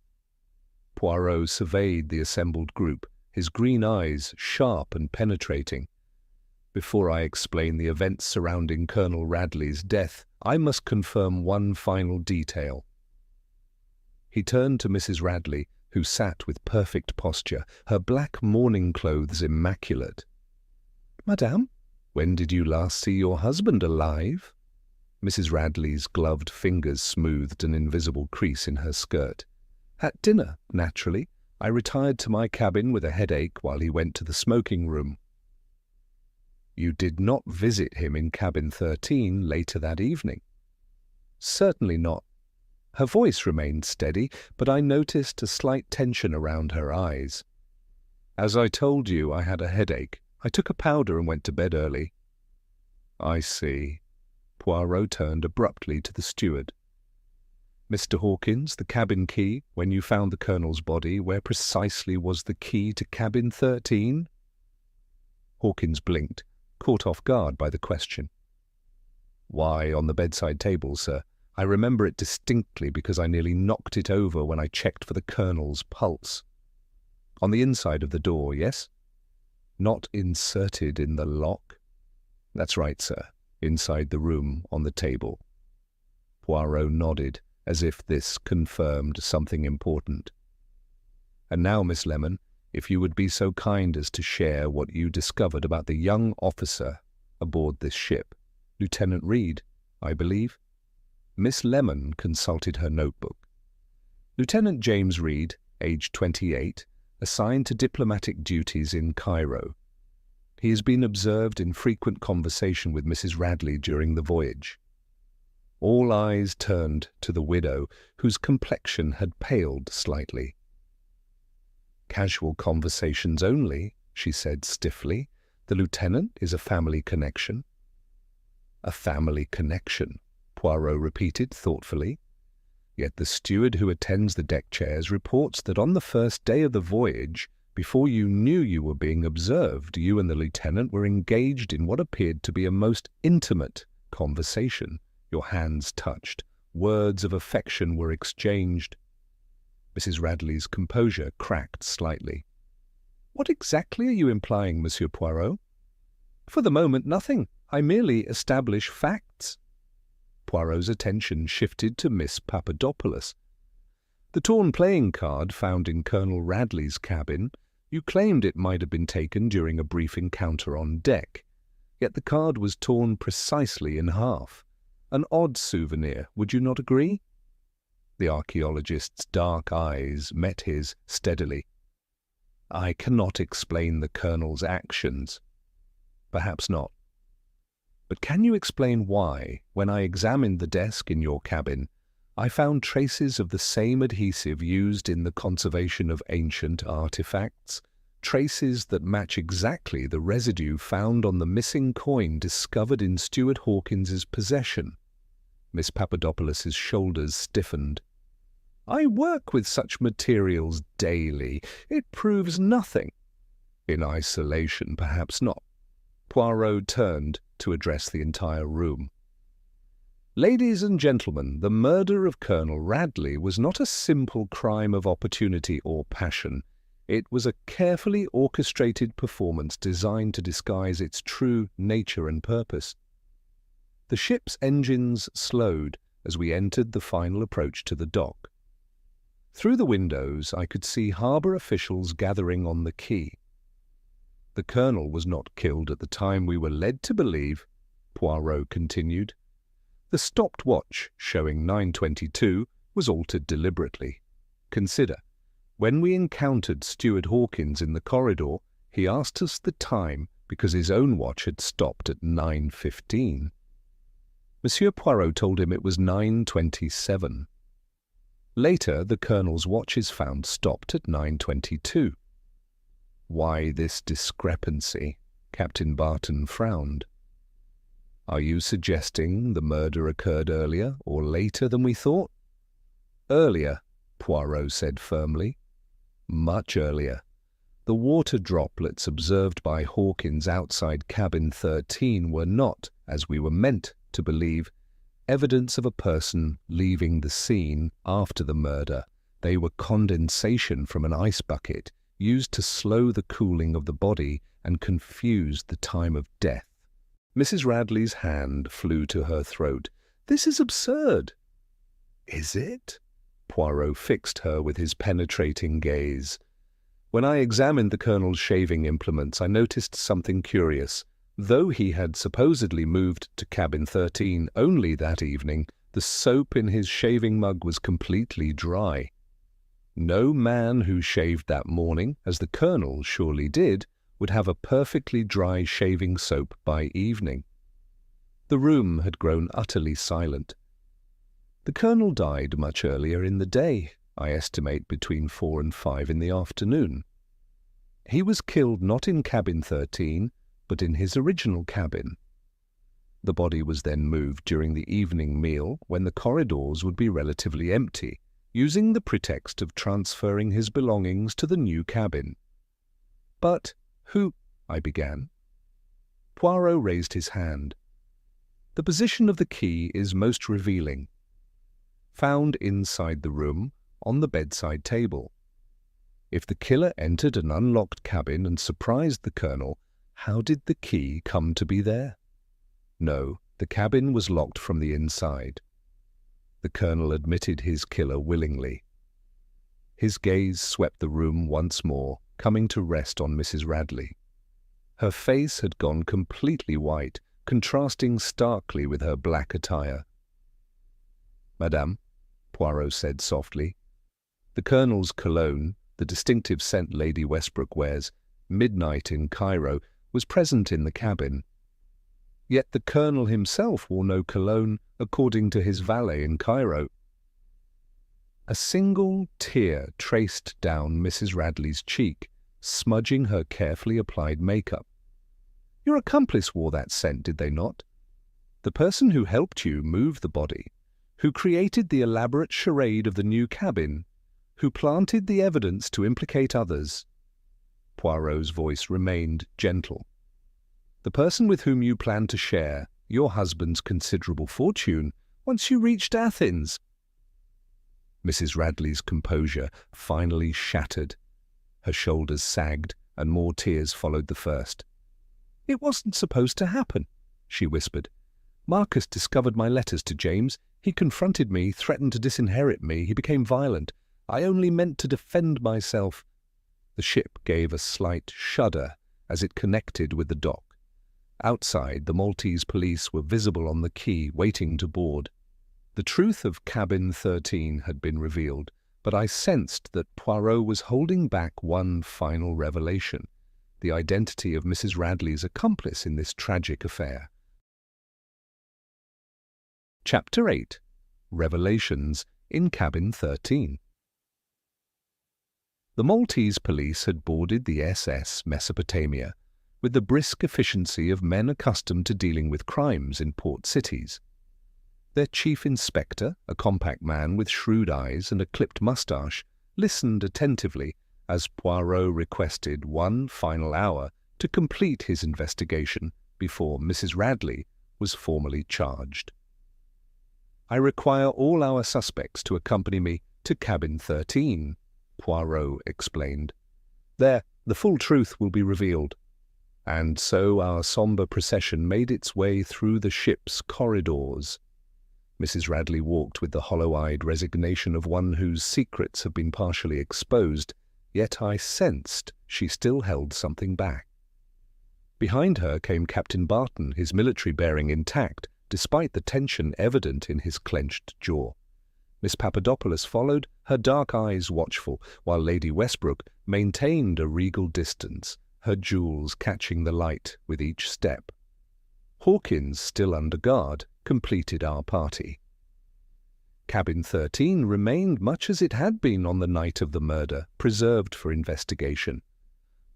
Poirot surveyed the assembled group, his green eyes sharp and penetrating. "Before I explain the events surrounding Colonel Radley's death, I must confirm one final detail." He turned to Mrs. Radley, who sat with perfect posture, her black mourning clothes immaculate. "Madame, when did you last see your husband alive?" Mrs. Radley's gloved fingers smoothed an invisible crease in her skirt. "At dinner, naturally. I retired to my cabin with a headache while he went to the smoking room." "You did not visit him in cabin 13 later that evening?" "Certainly not." Her voice remained steady, but I noticed a slight tension around her eyes. "As I told you, I had a headache. I took a powder and went to bed early." "I see." Poirot turned abruptly to the steward. "Mr. Hawkins, the cabin key, when you found the Colonel's body, where precisely was the key to cabin 13? Hawkins blinked, caught off guard by the question. "Why, on the bedside table, sir. I remember it distinctly because I nearly knocked it over when I checked for the Colonel's pulse." "On the inside of the door, yes?" "Not inserted in the lock?" "That's right, sir. Inside the room, on the table." Poirot nodded, as if this confirmed something important. "And now, Miss Lemon, if you would be so kind as to share what you discovered about the young officer aboard this ship. Lieutenant Reed, I believe?" Miss Lemon consulted her notebook. "Lieutenant James Reed, aged 28, assigned to diplomatic duties in Cairo. He has been observed in frequent conversation with Mrs. Radley during the voyage." All eyes turned to the widow, whose complexion had paled slightly. "Casual conversations only," she said stiffly. "The lieutenant is a family connection." "A family connection," Poirot repeated thoughtfully. "Yet the steward who attends the deck chairs reports that on the first day of the voyage, before you knew you were being observed, you and the lieutenant were engaged in what appeared to be a most intimate conversation. Your hands touched. Words of affection were exchanged." Mrs. Radley's composure cracked slightly. "What exactly are you implying, Monsieur Poirot?" "For the moment, nothing. I merely establish facts." Poirot's attention shifted to Miss Papadopoulos. "The torn playing card found in Colonel Radley's cabin, you claimed it might have been taken during a brief encounter on deck. Yet the card was torn precisely in half. An odd souvenir, would you not agree?" The archaeologist's dark eyes met his steadily. "I cannot explain the Colonel's actions." "Perhaps not. But can you explain why, when I examined the desk in your cabin, I found traces of the same adhesive used in the conservation of ancient artifacts, traces that match exactly the residue found on the missing coin discovered in Steward Hawkins's possession?" Miss Papadopoulos's shoulders stiffened. I work with such materials daily. It proves nothing. In isolation, perhaps not. Poirot turned to address the entire room. Ladies and gentlemen, the murder of Colonel Radley was not a simple crime of opportunity or passion. It was a carefully orchestrated performance designed to disguise its true nature and purpose. The ship's engines slowed as we entered the final approach to the dock. Through the windows, I could see harbour officials gathering on the quay. The Colonel was not killed at the time we were led to believe, Poirot continued. The stopped watch, showing 9:22, was altered deliberately. Consider, when we encountered Steward Hawkins in the corridor, he asked us the time because his own watch had stopped at 9:15. Monsieur Poirot told him it was 9:27. Later, the Colonel's watch is found stopped at 9:22. Why this discrepancy? Captain Barton frowned. Are you suggesting the murder occurred earlier or later than we thought? Earlier, Poirot said firmly. Much earlier. The water droplets observed by Hawkins outside cabin 13 were not, as we were meant to believe, evidence of a person leaving the scene after the murder. They were condensation from an ice bucket used to slow the cooling of the body and confuse the time of death. Mrs. Radley's hand flew to her throat. This is absurd. Is it? Poirot fixed her with his penetrating gaze. When I examined the Colonel's shaving implements, I noticed something curious. Though he had supposedly moved to cabin 13 only that evening, the soap in his shaving mug was completely dry. No man who shaved that morning, as the Colonel surely did, would have a perfectly dry shaving soap by evening. The room had grown utterly silent. The Colonel died much earlier in the day, I estimate between 4 and 5 in the afternoon. He was killed not in cabin 13, but in his original cabin. The body was then moved during the evening meal when the corridors would be relatively empty, using the pretext of transferring his belongings to the new cabin. But who? I began. Poirot raised his hand. The position of the key is most revealing. Found inside the room, on the bedside table. If the killer entered an unlocked cabin and surprised the Colonel, how did the key come to be there? No, the cabin was locked from the inside. The Colonel admitted his killer willingly. His gaze swept the room once more, coming to rest on Mrs. Radley. Her face had gone completely white, contrasting starkly with her black attire. Madame, Poirot said softly, the Colonel's cologne, the distinctive scent Lady Westbrook wears, midnight in Cairo, was present in the cabin. Yet the Colonel himself wore no cologne, according to his valet in Cairo. A single tear traced down Mrs. Radley's cheek, smudging her carefully applied makeup. Your accomplice wore that scent, did they not? The person who helped you move the body, who created the elaborate charade of the new cabin, who planted the evidence to implicate others. Poirot's voice remained gentle. The person with whom you plan to share your husband's considerable fortune once you reached Athens. Mrs. Radley's composure finally shattered. Her shoulders sagged, and more tears followed the first. It wasn't supposed to happen, she whispered. Marcus discovered my letters to James. He confronted me, threatened to disinherit me. He became violent. I only meant to defend myself. The ship gave a slight shudder as it connected with the dock. Outside, the Maltese police were visible on the quay, waiting to board. The truth of cabin 13 had been revealed, but I sensed that Poirot was holding back one final revelation, the identity of Mrs. Radley's accomplice in this tragic affair. Chapter 8. Revelations in Cabin 13. The Maltese police had boarded the SS Mesopotamia with the brisk efficiency of men accustomed to dealing with crimes in port cities. Their chief inspector, a compact man with shrewd eyes and a clipped moustache, listened attentively as Poirot requested one final hour to complete his investigation before Mrs. Radley was formally charged. "I require all our suspects to accompany me to cabin 13, Poirot explained. "There, the full truth will be revealed." And so our sombre procession made its way through the ship's corridors. Mrs. Radley walked with the hollow-eyed resignation of one whose secrets have been partially exposed, yet I sensed she still held something back. Behind her came Captain Barton, his military bearing intact, despite the tension evident in his clenched jaw. Miss Papadopoulos followed, her dark eyes watchful, while Lady Westbrook maintained a regal distance, her jewels catching the light with each step. Hawkins, still under guard, completed our party. Cabin 13 remained much as it had been on the night of the murder, preserved for investigation.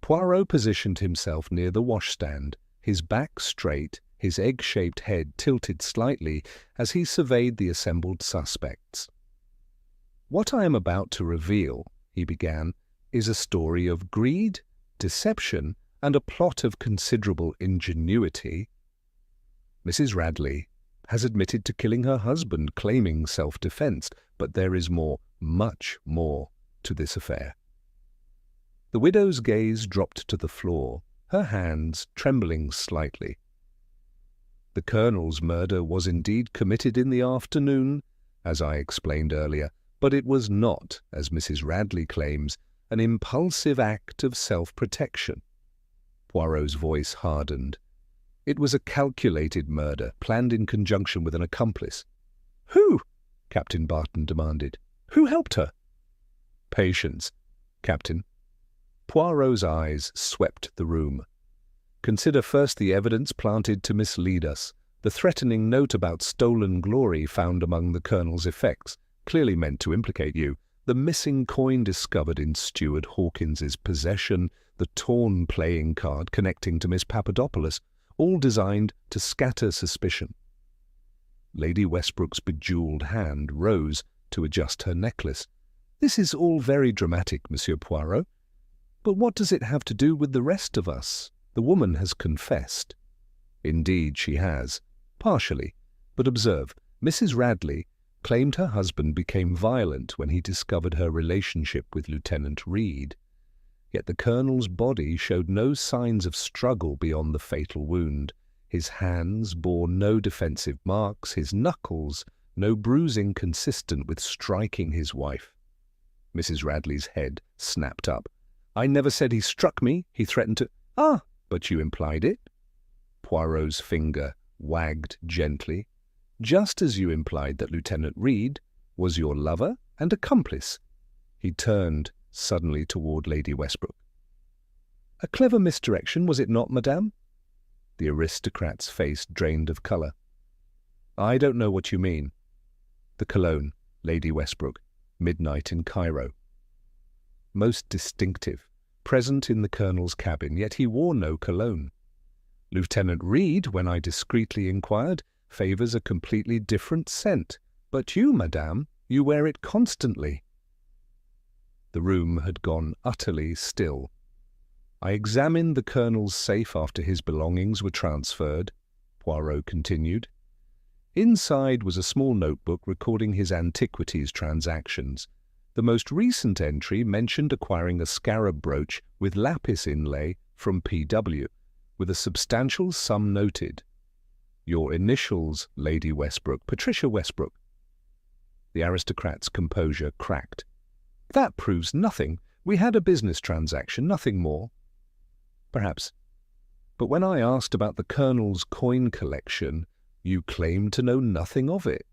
Poirot positioned himself near the washstand, his back straight, his egg-shaped head tilted slightly as he surveyed the assembled suspects. "What I am about to reveal," he began, "is a story of greed, deception, and a plot of considerable ingenuity. Mrs. Radley has admitted to killing her husband, claiming self-defense, but there is more, much more, to this affair." The widow's gaze dropped to the floor, her hands trembling slightly. "The Colonel's murder was indeed committed in the afternoon, as I explained earlier, but it was not, as Mrs. Radley claims, an impulsive act of self-protection." Poirot's voice hardened. "It was a calculated murder, planned in conjunction with an accomplice." "Who?" Captain Barton demanded. "Who helped her?" "Patience, Captain." Poirot's eyes swept the room. "Consider first the evidence planted to mislead us, the threatening note about stolen glory found among the Colonel's effects, clearly meant to implicate you, the missing coin discovered in Steward Hawkins's possession, the torn playing card connecting to Miss Papadopoulos, all designed to scatter suspicion." Lady Westbrook's bejewelled hand rose to adjust her necklace. "This is all very dramatic, Monsieur Poirot. But what does it have to do with the rest of us? The woman has confessed." "Indeed she has. Partially. But observe, Mrs. Radley claimed her husband became violent when he discovered her relationship with Lieutenant Reed. Yet the Colonel's body showed no signs of struggle beyond the fatal wound. His hands bore no defensive marks, his knuckles no bruising consistent with striking his wife." Mrs. Radley's head snapped up. "I never said he struck me. He threatened to—" "Ah, but you implied it." Poirot's finger wagged gently. "Just as you implied that Lieutenant Reed was your lover and accomplice." He turned suddenly toward Lady Westbrook. "A clever misdirection, was it not, madame?" The aristocrat's face drained of colour. "I don't know what you mean." "The cologne, Lady Westbrook, midnight in Cairo. Most distinctive, present in the Colonel's cabin, yet he wore no cologne. Lieutenant Reed, when I discreetly inquired, favours a completely different scent. But you, madame, you wear it constantly." The room had gone utterly still. "I examined the Colonel's safe after his belongings were transferred," Poirot continued. "Inside was a small notebook recording his antiquities transactions. The most recent entry mentioned acquiring a scarab brooch with lapis inlay from P.W., with a substantial sum noted. Your initials, Lady Westbrook, Patricia Westbrook." The aristocrat's composure cracked. "That proves nothing. We had a business transaction, nothing more." "Perhaps. But when I asked about the Colonel's coin collection, you claimed to know nothing of it.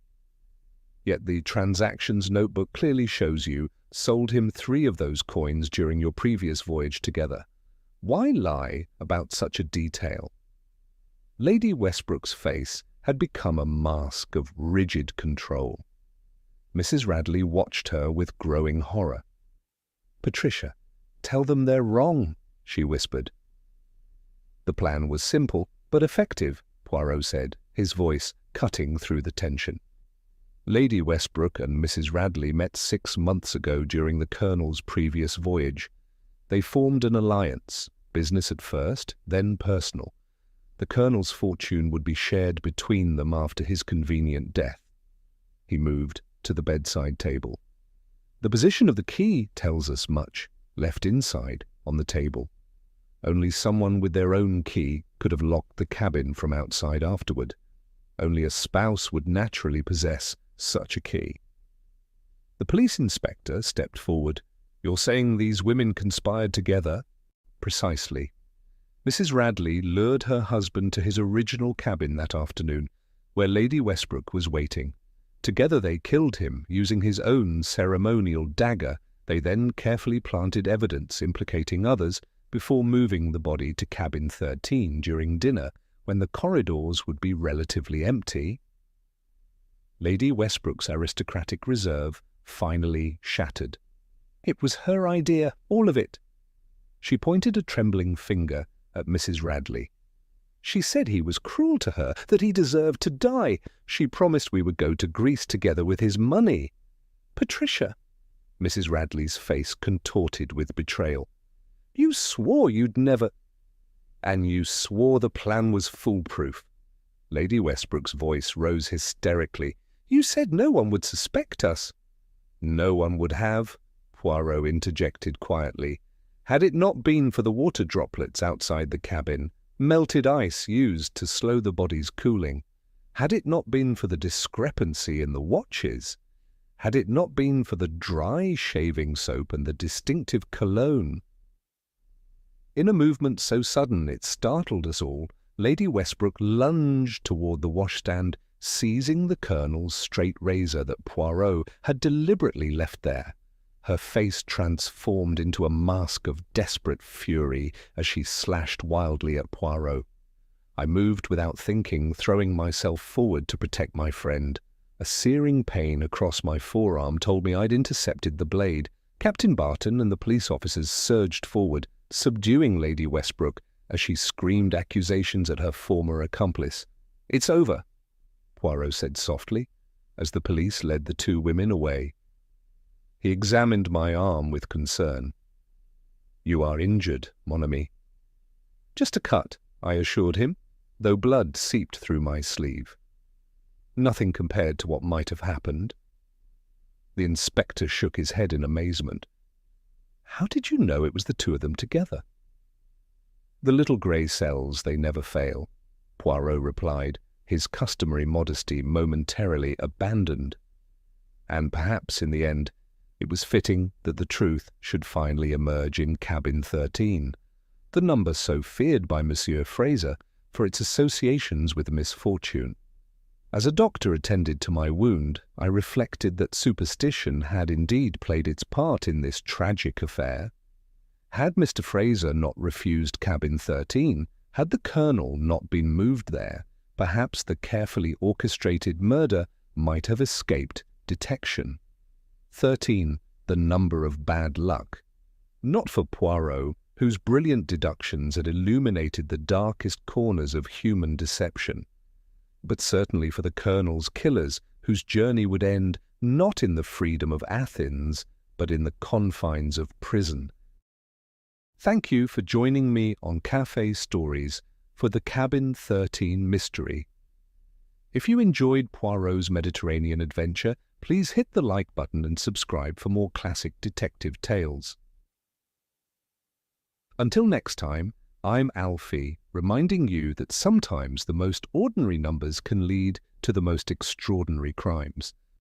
Yet the transactions notebook clearly shows you sold him 3 of those coins during your previous voyage together. Why lie about such a detail?" Lady Westbrook's face had become a mask of rigid control. Mrs. Radley watched her with growing horror. "Patricia, tell them they're wrong," she whispered. "The plan was simple, but effective," Poirot said, his voice cutting through the tension. Lady Westbrook and Mrs. Radley met 6 months ago during the Colonel's previous voyage. They formed an alliance, business at first, then personal. The Colonel's fortune would be shared between them after his convenient death. He moved to the bedside table. The position of the key tells us much, left inside on the table. Only someone with their own key could have locked the cabin from outside afterward. Only a spouse would naturally possess such a key. The police inspector stepped forward. "You're saying these women conspired together?" "Precisely. Mrs. Radley lured her husband to his original cabin that afternoon, where Lady Westbrook was waiting. Together they killed him using his own ceremonial dagger. They then carefully planted evidence implicating others before moving the body to cabin 13 during dinner, when the corridors would be relatively empty." Lady Westbrook's aristocratic reserve finally shattered. "It was her idea, all of it." She pointed a trembling finger at Mrs. Radley. "She said he was cruel to her, that he deserved to die. She promised we would go to Greece together with his money." "Patricia!" Mrs. Radley's face contorted with betrayal. "You swore you'd never—" "And you swore the plan was foolproof." Lady Westbrook's voice rose hysterically. "You said no one would suspect us." "No one would have," Poirot interjected quietly, "had it not been for the water droplets outside the cabin, melted ice used to slow the body's cooling. Had it not been for the discrepancy in the watches. Had it not been for the dry shaving soap and the distinctive cologne." In a movement so sudden it startled us all, Lady Westbrook lunged toward the washstand, seizing the Colonel's straight razor that Poirot had deliberately left there. Her face transformed into a mask of desperate fury as she slashed wildly at Poirot. I moved without thinking, throwing myself forward to protect my friend. A searing pain across my forearm told me I'd intercepted the blade. Captain Barton and the police officers surged forward, subduing Lady Westbrook as she screamed accusations at her former accomplice. "It's over," Poirot said softly, as the police led the 2 women away. He examined my arm with concern. "You are injured, mon ami." "Just a cut," I assured him, though blood seeped through my sleeve. "Nothing compared to what might have happened." The inspector shook his head in amazement. "How did you know it was the 2 of them together?" "The little grey cells, they never fail," Poirot replied, his customary modesty momentarily abandoned. And perhaps, in the end, it was fitting that the truth should finally emerge in cabin 13, the number so feared by Monsieur Fraser for its associations with misfortune. As a doctor attended to my wound, I reflected that superstition had indeed played its part in this tragic affair. Had Mr. Fraser not refused cabin 13, had the Colonel not been moved there, perhaps the carefully orchestrated murder might have escaped detection. 13, the number of bad luck. Not for Poirot, whose brilliant deductions had illuminated the darkest corners of human deception, but certainly for the Colonel's killers, whose journey would end not in the freedom of Athens, but in the confines of prison. Thank you for joining me on Café Stories for the Cabin 13 mystery. If you enjoyed Poirot's Mediterranean adventure, please hit the like button and subscribe for more classic detective tales. Until next time, I'm Alfie, reminding you that sometimes the most ordinary numbers can lead to the most extraordinary crimes.